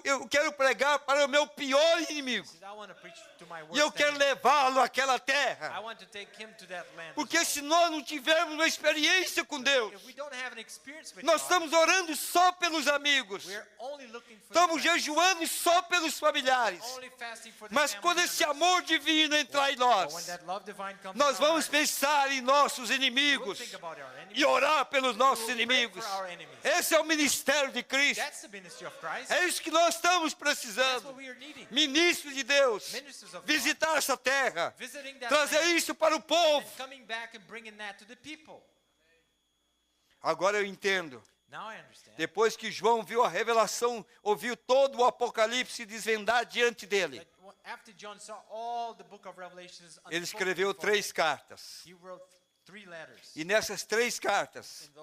eu quero pregar para o meu pior inimigo, on, he said, I want to preach to my e eu worst quero enemy. levá-lo àquela I terra, want to take him to that land. porque as se well. nós não tivermos uma experiência com Deus, If we don't have an experience with nós God, estamos orando só pelos amigos, we're only looking for estamos the friends, jejuando só pelos familiares, only fasting for the mas family quando esse members. amor divino entrar em But when nós, that love divine comes nós in our vamos heart, pensar em nossos we'll inimigos think about our enemies. e orar pelos nossos We'll pray inimigos. for our enemies. Esse é o ministério de Cristo. That's the ministry of Christ. É isso que nós estamos That's what precisando. we are needing. Ministros de Deus, Ministers of God, visitar essa terra, visiting that trazer land, isso para o povo. and coming back and bringing that to the people. Agora eu entendo. Now I understand. Depois que João viu a revelação, ouviu todo o Apocalipse desvendar diante dele, That after John saw all the book of Revelations, ele unfold escreveu before 3 cartas. him, he wrote 3 letters. E nessas 3 cartas, In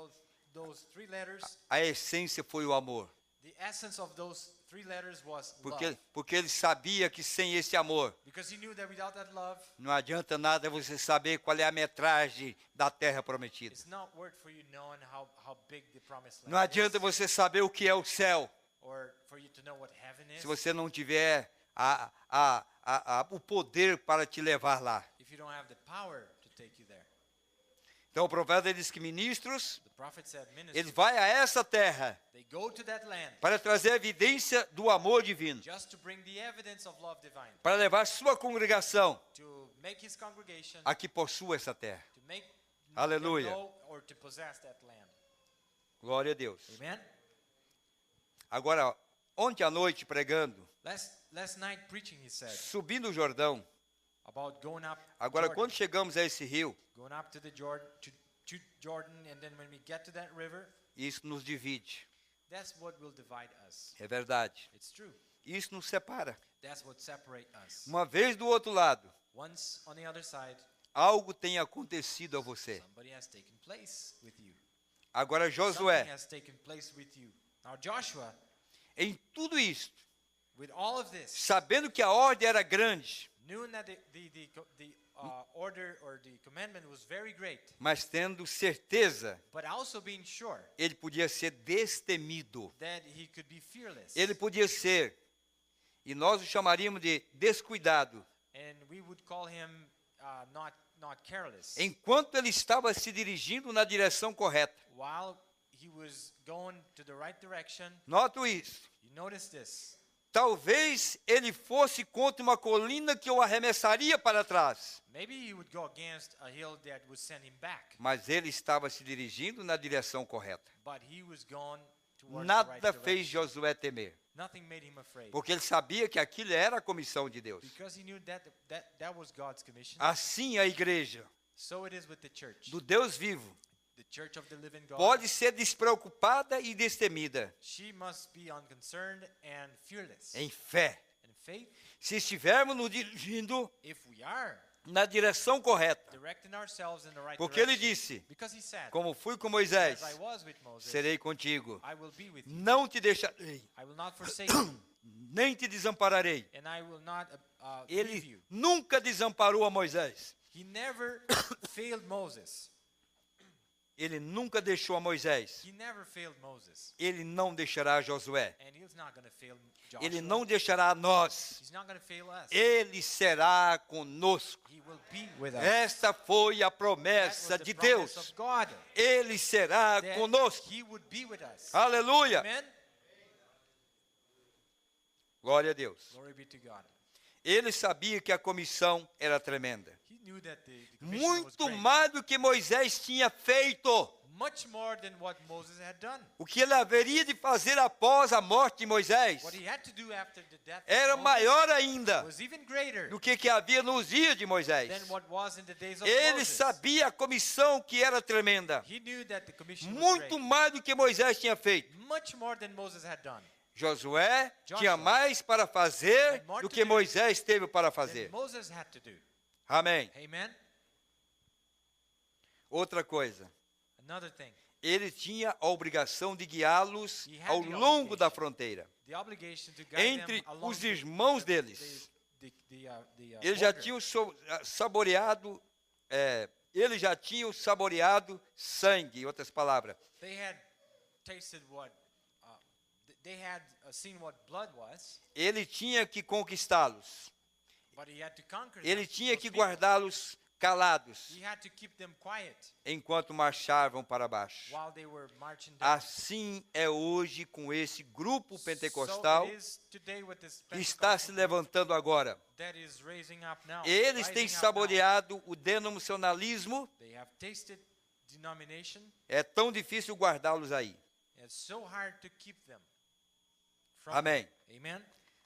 those 3 letters, a essência foi o amor. the essence of those 3 letters was Porque, love. porque ele sabia que sem esse amor, Because he knew that without that love, não adianta nada você saber qual é a metragem da terra prometida. it's not worth for you knowing how big the promised land Não adianta is, você saber o que é o céu, or for you to know what heaven is, se você não tiver o poder para te levar lá. if you don't have the power to take you there. Então o profeta diz que ministros, The prophet said, eles ministers, vão a essa terra they go to that land para trazer a evidência do amor divino, just to bring the evidence of love divine, para levar sua congregação to make his congregation, a que possua essa terra. to make Aleluia. them know or to possess that land. Glória a Deus. Amen. Agora, ontem à noite pregando, Last night preaching, he said subindo o Jordão, about going up. agora Jordan, quando chegamos a esse rio, going up to the Jordan, to Jordan, and then when we get to that river, isso nos divide. that's what will divide us. É verdade. It's true. Isso nos separa. That's what separates us. Uma vez do outro lado, Once on the other side, algo tem acontecido a você. somebody has taken place with you. Agora Something Josué, has taken place with you. Now Joshua, em tudo isso, with all of this, sabendo que a ordem era grande, knowing that the order or the commandment was very great, mas tendo certeza, but also being sure ele podia ser destemido. that he could be fearless. Ele podia ser, e nós o chamaríamos de descuidado, And we would call him not careless. enquanto ele estava se dirigindo na direção correta. While he was going to the right direction, Noto isso. you notice this. Talvez ele fosse contra uma colina que o arremessaria para trás, Maybe he would go against a hill that would send him back, mas ele estava se dirigindo na direção correta. but he was going towards the Nada right fez direction. Josué temer, Nothing made him afraid, porque ele sabia que aquilo era a comissão de Deus. because he knew that was God's commission. Assim a igreja So it is with the church do Deus vivo the church of the living God, pode ser despreocupada e destemida she must be unconcerned and fearless. em fé. In faith, Se estivermos nos dirigindo if we are na direção correta. directing ourselves in the right Porque ele direction, disse, because he said, como fui com Moisés, as I was with Moses, serei contigo. I will be with you. Não te deixarei, I will not forsake you, nem te desampararei. and I will not leave Ele you. nunca desamparou a Moisés. He never failed Moses. Ele nunca deixou a Moisés. He never failed Moses. Ele não deixará a Josué. And he's not going to fail Joshua. Ele não deixará a nós. He's not going to fail us. Ele será conosco. He will be with us. Esta foi a That was promessa the de promise Deus. of God. Ele será That conosco. he would be with us. Aleluia. Amen. Glória a Deus. Glory be to God. Ele sabia que a comissão era tremenda. He knew that the commission was Muito great. mais do que Moisés tinha feito. Much more than what Moses had done. O que ele haveria de fazer após a morte de Moisés What he had to do after the death era of Moses maior ainda was even greater do que havia nos dias de Moisés. than what was in the days of Ele Moses. sabia a comissão que era tremenda. He knew that the commission was Muito great. mais do que Moisés tinha feito. Much more than Moses had done. Josué Joshua tinha mais para fazer had more do to que do Moisés teve para Than fazer. Moses had to do. Amém. Amen. Outra coisa. Another thing. Ele tinha a obrigação de guiá-los He had ao the longo da obligation. fronteira. The obligation to guide Entre them along os irmãos deles. the Eles já border. tinham saboreado, eles já tinham saboreado sangue, em outras palavras. They had tasted what they had seen what blood was, Ele tinha que conquistá-los. but he had to conquer Ele them, tinha those que people. guardá-los calados He had to keep them quiet enquanto marchavam para baixo. while they were marching down. Assim é hoje com esse grupo So pentecostal it is today with this que está se Pentecostal levantando agora. that is raising up now. Eles têm rising up now. saboreado o denominacionalismo. They have tasted denomination. É tão difícil guardá-los aí. It's so hard to keep them. From Amém. Amen.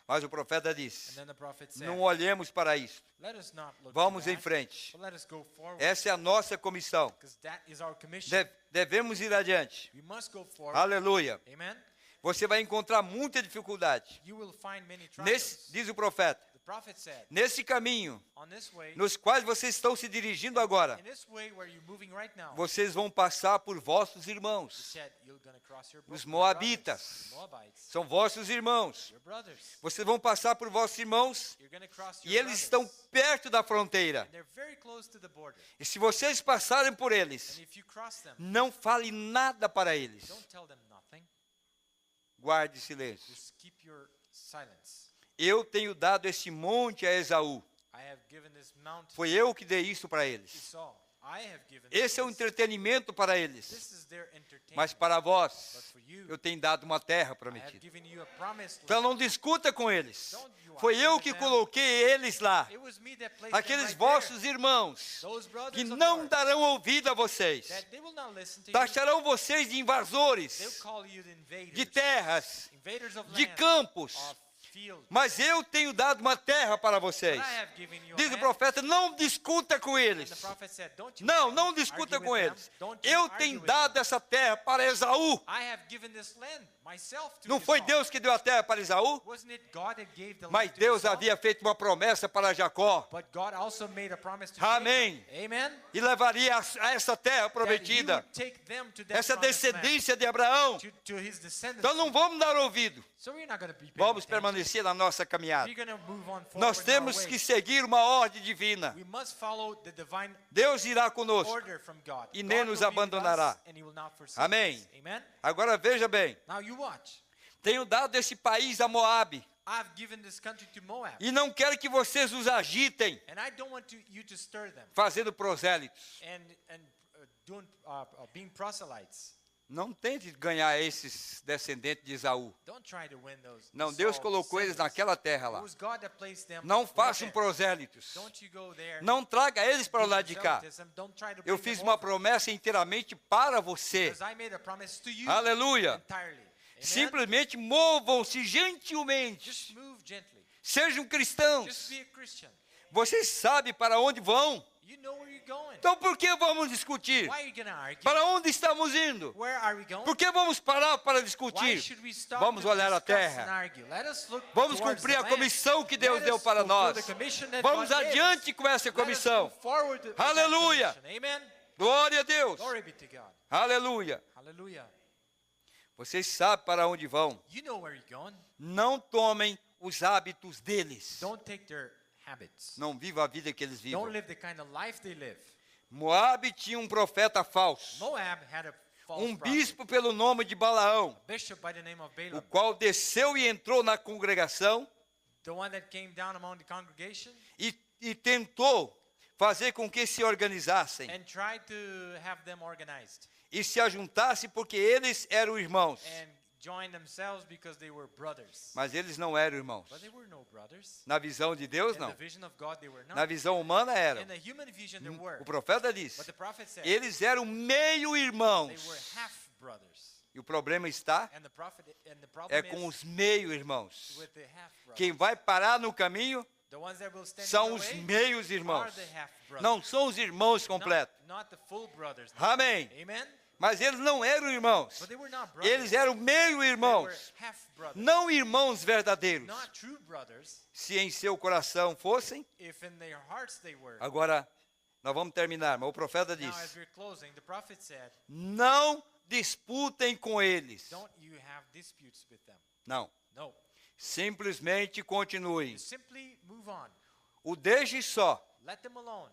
Mas o profeta And disse: then the prophet said, não olhemos para isso. let us not look Vamos to em that, frente. but let us go forward, Essa é a nossa comissão. because that is our commission. Devemos ir adiante. We must go forward. Aleluia. Amen. Você vai encontrar muita dificuldade. You will find many trials. Diz o profeta, The prophet said, nesse caminho on this way, nos quais vocês estão se dirigindo agora, in this way where you're moving right now, vocês vão passar por vossos he irmãos. said, you're going to cross your Os brothers, moabitas. Moabites, São vossos irmãos. your brothers. Vocês vão passar por vossos irmãos You're going to cross your e eles brothers. estão perto da fronteira. And they're very close to the border. E se vocês passarem por eles, And if you cross them, não fale nada para eles. don't tell them nothing. Guarde silêncio. Just keep your silence. Eu tenho dado esse monte a Esaú. I have given this mountain Foi eu que dei isso para to eles. Saul. I have given Esse é um this. entretenimento para eles. This is their entertainment. Mas para But vós, for you, eu tenho dado uma terra I have prometida. given you a promised Então land. não discuta com eles. Don't you Foi argue eu with que them. coloquei eles lá. It was me that placed them Aqueles right vossos there. irmãos Those brothers que of não yours, darão ouvido a vocês. that they will not listen to you. Taxarão vocês de They'll invasores, call you the invaders. de terras, Invaders of de land, campos. of field. Mas eu tenho dado uma terra para But vocês. I have given you a Diz o land. profeta, não discuta com And eles. the prophet said, don't you Não argue discuta with com them. eles. Don't you Eu argue tenho with dado them. essa terra para Esaú. I have given this land myself to Não foi Esau. Deus que deu a terra para Esaú? Wasn't it God that gave the Mas land to Deus Esau? havia feito uma promessa para Jacó. But God also made a promise to Amém. Jacob. Amen. E levaria a essa terra That he prometida. would take them to that Essa promised land, descendência de Abraão. to his descendants. Então não vamos dar ouvido. So we're not going to be paying Vamos attention. permanecer na nossa caminhada. We're going to move on forward Nós in our temos way. que seguir uma ordem divina. We must follow the divine Deus irá conosco. order from God. E God nem nos will be with abandonará. us and he will not forsake Amém. us. Amen. Agora veja bem. Now you watch. Tenho dado esse país a Moabe. I've given this country to Moab. E não quero que vocês os agitem, And I don't want you to stir them fazendo prosélitos. and being proselytes. Não tente ganhar esses descendentes de Esaú. Don't try to win those. Não, Deus Saul colocou eles descendants. naquela terra It lá. was God that placed them Não right façam there. prosélitos. Don't you go there. Não traga eles para o do lado de cá. proselytism. Don't try to Eu bring fiz them uma over. promessa inteiramente para você. Because I made a promise to you Aleluia. entirely. Amen? Simplesmente movam-se gentilmente. Just move gently. Sejam Just cristãos. be a Christian. Vocês sabem para onde vão. You know where you're going. Então por que vamos discutir? Why are you going to argue? Para onde estamos indo? Where are we going? Por que vamos parar para Why discutir? should we stop Vamos to olhar a discuss terra. and argue? Let us look Vamos towards cumprir the a land. comissão que Deus Let deu us para fulfill nós. the commission that Vamos God gave us. adiante com essa Let us comissão. move forward with that Aleluia. commission. Amen. Glória a Deus. Glory be to God. Aleluia. Hallelujah. Vocês sabem para onde vão. You know where you're going. Não tomem os hábitos deles. Don't take their habits. Não vivam a vida que eles Don't vivem. live the kind of life they live. Moabe tinha um profeta falso. Moab had a false Um prophet, bispo pelo nome de Balaão, a bishop by the name of o Balaam, qual desceu e entrou na congregação the one that came down among the congregation e tentou fazer com que se organizassem and tried to have them organized e se ajuntassem porque eles eram irmãos. and join themselves because they were brothers. Mas eles não eram irmãos. But they were no brothers. Na visão de Deus, In não. the vision of God, they were Na not. visão humana eram. In the human vision, they were. O profeta But disse, the prophet said eles eram meio they irmãos. were half brothers. E o problema está And the problem com is os meio irmãos. with the half brothers. Quem vai parar no caminho The ones that will stand são in os the way meios are irmãos. the half brothers. Não são os irmãos completos. Not the full brothers. Amém. Amen. Mas eles não eram irmãos. But they were not brothers. Eles eram meio They were irmãos. half brothers. Não irmãos verdadeiros. Not true brothers. Se em seu coração fossem. If in their hearts they were. Agora, nós vamos terminar, mas o profeta Now, as disse, we're closing, the prophet said, não disputem com eles. don't you have disputes with them. Não. No. Simplesmente continuem. You simply move on. O deixe só. Let them alone.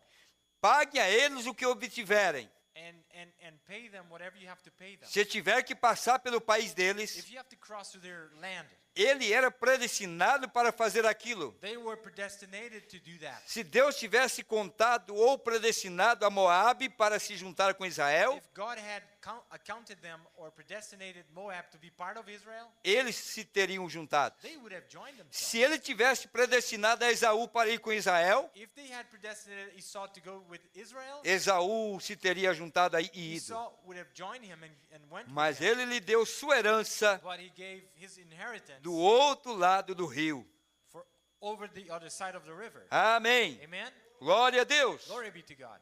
Pague a eles o que obtiverem. And pay them whatever you have to pay them. Se tiver que passar pelo país deles, If you have to cross to their land, ele era predestinado para fazer aquilo. they were predestinated to do that. Se Deus tivesse contado ou predestinado a Moabe para se juntar com Israel, If God had accounted them or predestinated Moab to be part of Israel, eles se teriam juntado. they would have joined themselves. Se ele tivesse predestinado a Esaú para ir com Israel, If they had predestinated Esau to go with Israel, Esaú se teria juntado aí e ido. Esau would have joined him and went Mas with him. ele lhe deu sua herança But he gave his inheritance do outro lado do rio. for over the other side of the river. Amém. Amen. Glória a Deus. Glory be to God.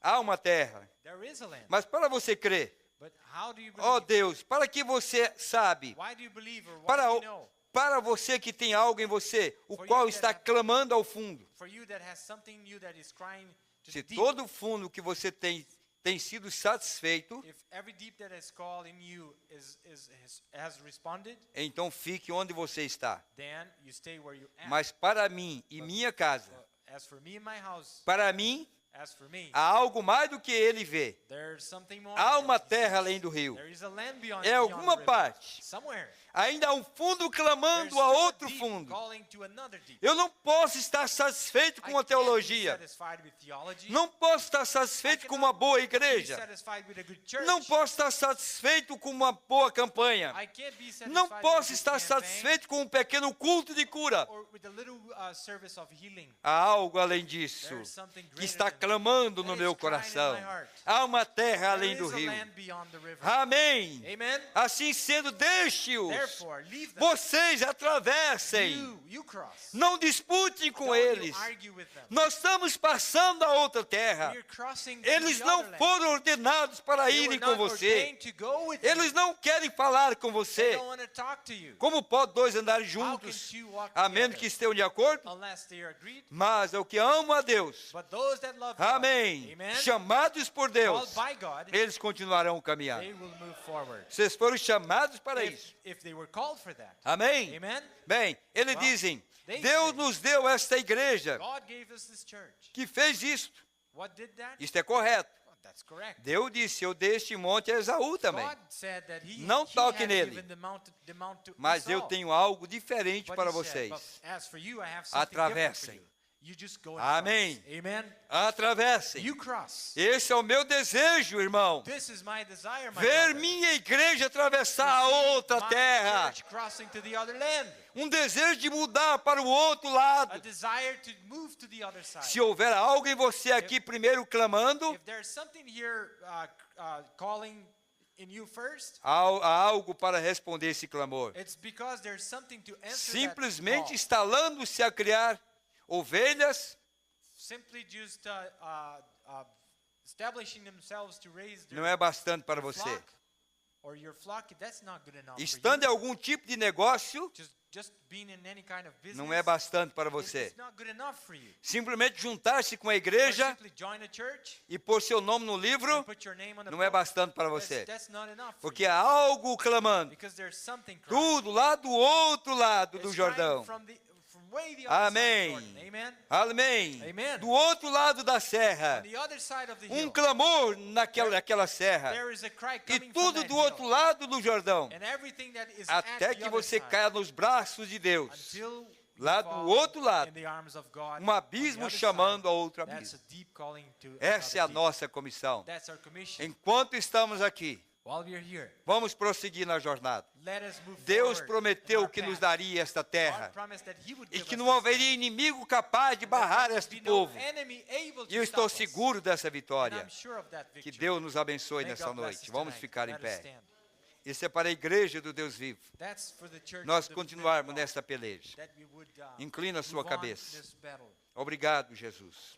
Há uma terra. There is a land. Mas para você crer, But how do you ó believe? Deus, para que você sabe, Why do you believe or why para, do you know? para você que tem algo em você, o For qual you that está have- clamando ao fundo. For you that has something new that is crying to Se the deep. todo o fundo que você tem sido satisfeito, If every deep that is called in you has responded, então fique onde você está. then you stay where you are. Mas para mim e minha casa, As for me and my house, para mim, as for me, há algo mais do que ele vê. there's something more. Há than uma he terra sees. além do rio. There is a land beyond, É beyond alguma the river. parte. Somewhere. Ainda há um fundo There's clamando still a a outro deep fundo. calling to another deep. Eu não posso estar satisfeito I com a can't be teologia. satisfied with theology. Não posso estar satisfeito com uma boa Be igreja. satisfied with a good church. Não posso estar satisfeito com uma boa campanha. I can't be satisfied Não with a posso good estar campaign satisfeito com um pequeno culto de cura. or with a little service of healing. Há algo além disso There is something que greater está than that. clamando no That meu is crying in coração. my heart. Há uma terra além There do is a rio. land beyond the river. Amém. Amen. Assim sendo, deixe-os. Therefore, leave them. Vocês atravessem. You cross. Não disputem com Don't eles. you argue with them. Nós estamos passando a outra terra. You're crossing to Eles the não other land. foram ordenados para They were irem com not você. ordained to go with you. Eles não querem falar com They você. don't want to talk to you. Como pode dois andarem How juntos, can two walk a menos together que estejam de acordo? unless they are agreed? Mas é o que amam a Deus. But those that love God, Amém. amen, Chamados por Deus, called by God, eles continuarão caminhando. they will move forward. Vocês foram chamados para isso. If they were called for that. Amém? Amen. Bem, eles Well, dizem, they Deus say, nos deu esta igreja God gave us this church. que fez isto. What did that? Isto é correto. Well, that's correct. Deus disse, eu dei este monte a Esaú também. God said that Não he toque had nele. given the mount to Mas eu Esau. tenho algo diferente But para he said, vocês. "But as for you, I have something different for Atravessem. you. You just go and Amém. cross." Amen. Atravessem. You cross. Esse é o meu desejo, irmão. This is my desire, my Ver brother. minha igreja atravessar a To see outra my terra. church crossing to the other land. Um desejo de mudar para o outro A lado. desire to move to the other side. Se houver algo em você aqui primeiro clamando, If there's something here calling in you first, há algo para responder esse clamor. it's because there's something to answer Simplesmente that call. instalando-se a criar ovelhas simply just establishing themselves to raise não their é bastante para você. flock or your flock, that's not good enough Estando em for you. algum tipo de negócio, Just being in any kind of business, não é bastante para it's você. not good enough for you. Simplesmente juntar-se com a Or igreja simply join a church e pôr seu nome no and livro, put your name on the não é book. bastante para você. That's not enough for Porque you. há algo clamando. Because there's something crying. Tudo lá do outro lado do It's Jordão. crying from way the other Amém. side of Jordan. Amen. Amém. Amen. Do outro lado da serra. On the other side of the Um hill, clamor naquela serra. there is a cry E coming from tudo that do outro hill. lado do Jordão. And everything that is Até at the que other você side, caia nos braços de Deus. until you Lá do fall outro lado, in the arms of God, um on the abismo other chamando side. a outro That's abismo. a deep calling to Essa é a another deep. nossa comissão. That's our commission. Enquanto estamos aqui, While we are here, vamos prosseguir na jornada. let us move Deus forward in prometeu our que nos path. daria esta God terra promised that He would e give que us não this haveria land. inimigo capaz de And there barrar would este be no povo. enemy able to E eu estou stop us. seguro dessa And vitória. I'm sure of that Que victory. Deus nos abençoe May nessa God bless noite. us Vamos tonight. ficar em Let us pé. stand. Isso é para a igreja do Deus vivo. That's for the church Nós of the continuarmos living God, nesta peleja. that we would, Inclina a sua move on cabeça. this battle. Obrigado, Jesus,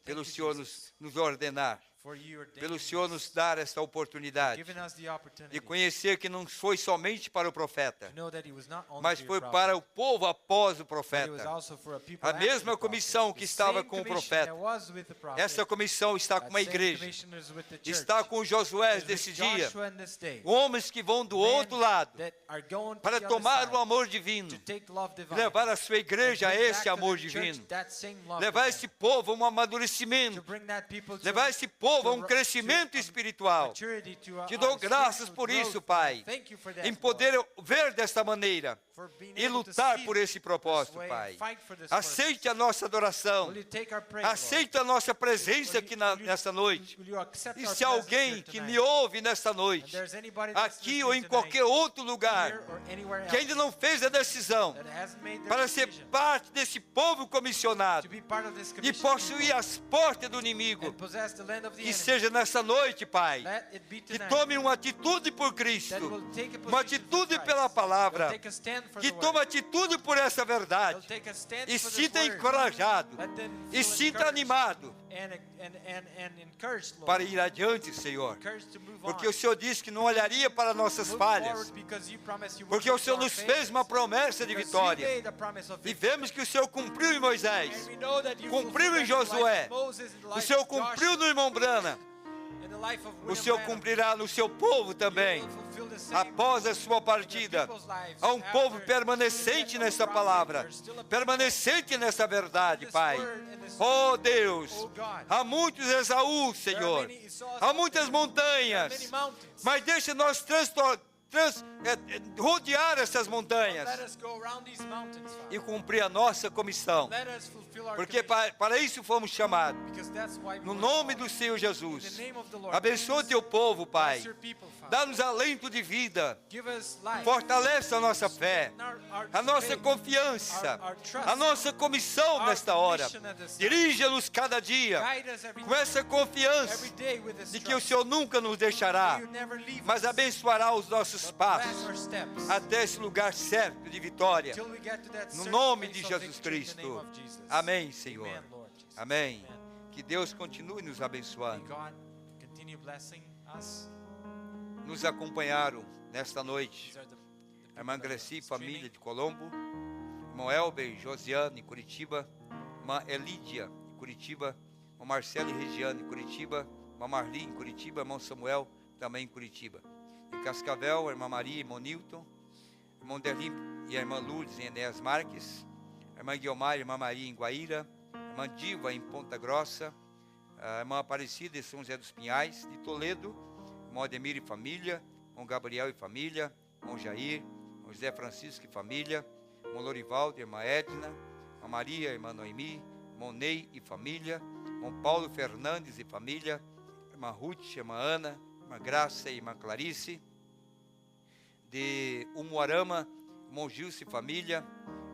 pelo you, Senhor Jesus. nos ordenar, For you ordained pelo Senhor nos dar esta oportunidade giving us the opportunity de conhecer que não foi somente para o profeta, to know that He was not only mas for foi your para prophet, o povo após o but He was profeta. also for a people A after the mesma prophet. comissão que The estava same com o commission profeta. that was with the prophet, Essa comissão está com that uma same igreja, commission is with the church, está com Josué is with desse dia, Joshua in this day. homens que vão do Men outro lado that are going to para the other tomar side o amor divino, to take love divine, levar a sua igreja a and bring esse back to amor the church divino, that same love levar divine, esse povo a um to amadurecimento, bring that people to levar esse povo a um to crescimento espiritual. maturity, to Te dou graças spiritual por isso, growth. Pai, Thank you for that, em poder ver desta maneira Lord, for being e able to lutar see por esse this propósito, way, Pai. fight for this Aceite a nossa adoração, purpose. Will you take our praise, aceita a nossa presença Lord? aqui Will you- nesta noite. will you accept E our se presence alguém here que tonight? me ouve nesta And noite, there's anybody that's aqui ou em listening qualquer tonight, outro lugar, here or anywhere que ainda else, não fez a decisão that hasn't made their para ser decision parte desse povo comissionado to be part of this e commission possuir people as portas do inimigo, and possess the land of the que enemy, seja nessa noite, Pai, let it be que tonight, tome uma atitude por that Cristo, will take a uma position atitude for pela Christ, palavra, will take a stand for que the tome word, atitude por essa will verdade take a stand e for this sinta word, encorajado let them e feel sinta encouraged animado and encouraged, Lord, para ir adiante, Senhor. encouraged to move Porque on. o Senhor disse que não olharia para nossas Move falhas, forward because you promised you would porque o look Senhor to our nos fez uma failures, promessa de because vitória. you made a promise of E victory. vemos que o Senhor cumpriu em Moisés, And we know that you cumpriu fulfilled em that in the life Josué, of Moses, in the o life Senhor of Joshua, cumpriu no irmão Brana, in the life of o William Senhor Branham. cumprirá no seu povo You também, will fulfill the same após a sua in the partida. people's lives. Há um After povo the permanecente death of nessa the prophet, palavra, there's still a people permanecente nessa verdade, this Pai. word and this Oh Deus, Oh God. há muitos Esaú, There are Senhor, many Esau's há out muitas there. There are montanhas, many mountains. mas deixa nós rodear essas montanhas Let us go around these mountains, Father. e cumprir a nossa comissão, Let us fulfill our porque commission, para isso fomos chamados. because that's why we No were nome called. do Senhor In Jesus, the name of the Lord, abençoa teu povo, Pai. bless your people, Father. Dá-nos alento de vida, Give us life. fortalece a nossa fé, a nossa faith, confiança, our trust, a nossa comissão our nesta hora. mission at this time. Dirija-nos cada dia Guide us every com essa confiança every day with this de que o trust. Senhor nunca nos deixará, You never leave mas us, abençoará os nossos but bless passos our steps até esse lugar certo de vitória. till we get to that No certain nome place de of Jesus victory in the name Cristo. of Jesus. Amém, Senhor. Amen, Lord Jesus. Amém. Amen. Que Deus continue nos May abençoando. God continue blessing us. Nos acompanharam nesta noite These are the a irmã people that are Greci, streaming. família de Colombo, irmão Elber e Josiane, em Curitiba, irmã Elídia, em Curitiba, irmão Marcelo e Regiane, em Curitiba, irmã Marli, em Curitiba, irmão Samuel, também em Curitiba. Em Cascavel, a irmã Maria e irmão Newton, irmão Derlim e a irmã Lourdes, em Enéas Marques, a irmã Guiomar e a irmã Maria, em Guaíra, a irmã Diva, em Ponta Grossa, a irmã Aparecida, em São José dos Pinhais, de Toledo, irmão Ademir e família, irmão Gabriel e família, irmão Jair, irmão José Francisco e família, irmão Lorivaldo, irmã Edna, irmã Maria, irmã Noemi, irmão Ney e família, irmão Paulo Fernandes e família, irmã Ruth, irmã Ana, irmã Graça e irmã Clarice, de Umuarama, irmão Gilson e família,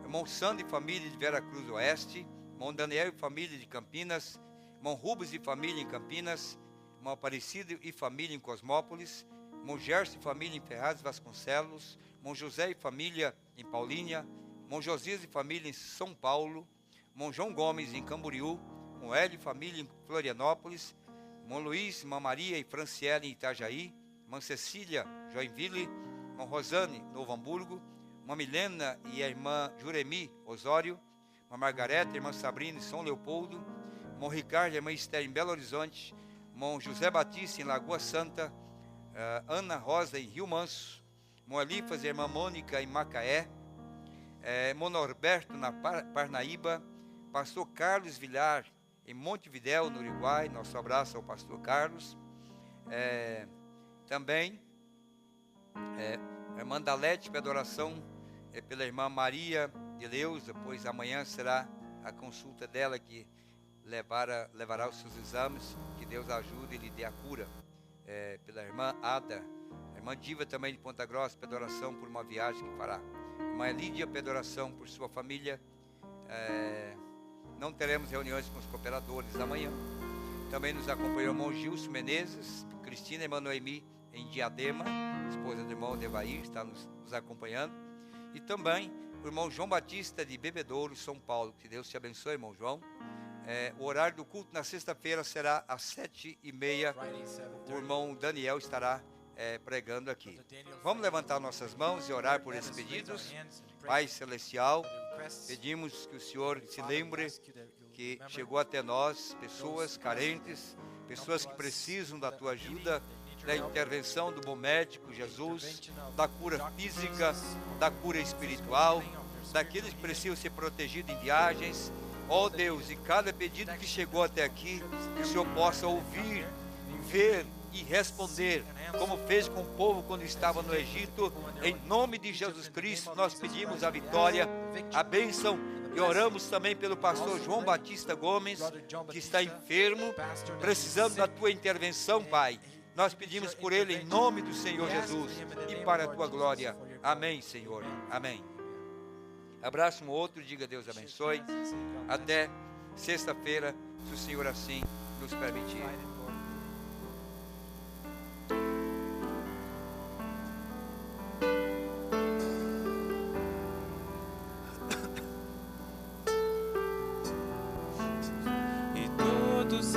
irmão Sandro e família de Vera Cruz Oeste, irmão Daniel e família de Campinas, irmão Rubens e família em Campinas, irmão Aparecido e família em Cosmópolis, irmão Gerson e família em Ferraz de Vasconcelos, irmão José e família em Paulínia, irmão Josias e família em São Paulo, irmão João Gomes em Camboriú, irmão Hélio e família em Florianópolis, irmão Luiz, irmã Maria e Franciele em Itajaí, irmã Cecília, Joinville, irmã Rosane, Novo Hamburgo, irmã Milena e a irmã Juremi, Osório, irmã Margareta, irmã Sabrina em São Leopoldo, irmão Ricardo e irmã Esther em Belo Horizonte, irmão José Batista em Lagoa Santa, Ana Rosa em Rio Manso, irmão Elifas e a irmã Mônica em Macaé, irmão Norberto na Parnaíba, pastor Carlos Villar em Montevidéu, no Uruguai, nosso abraço ao pastor Carlos, também a irmã Dalete, pela adoração pela irmã Maria de Leusa, pois amanhã será a consulta dela que levará os seus exames, que Deus ajude e lhe dê a cura. Pela irmã Ada, a irmã Diva também de Ponta Grossa, pela adoração por uma viagem que fará. Irmã Lídia, pela adoração por sua família. Não teremos reuniões com os cooperadores amanhã. Também nos acompanhou o irmão Gilson Menezes, Cristina e Noemi em Diadema, esposa do irmão Devair, está nos acompanhando. E também o irmão João Batista de Bebedouro, São Paulo. Que Deus te abençoe, irmão João. O horário do culto na sexta-feira será às 7h30. O irmão Daniel estará pregando aqui. Vamos levantar nossas mãos e orar por esses pedidos. Pai Celestial, pedimos que o Senhor se lembre que chegou até nós pessoas carentes, pessoas que precisam da tua ajuda, da intervenção do bom médico Jesus, da cura física, da cura espiritual, daqueles que precisam ser protegidos em viagens. Ó Deus, e cada pedido que chegou até aqui, que o Senhor possa ouvir, ver e responder, como fez com o povo quando estava no Egito. Em nome de Jesus Cristo, nós pedimos a vitória, a bênção, e oramos também pelo pastor João Batista Gomes, que está enfermo, precisando da tua intervenção, Pai. Nós pedimos por ele em nome do Senhor Jesus e para a tua glória. Amém, Senhor. Amém. Abraça um outro, diga Deus abençoe. Até sexta-feira, se o Senhor assim nos permitir. E todos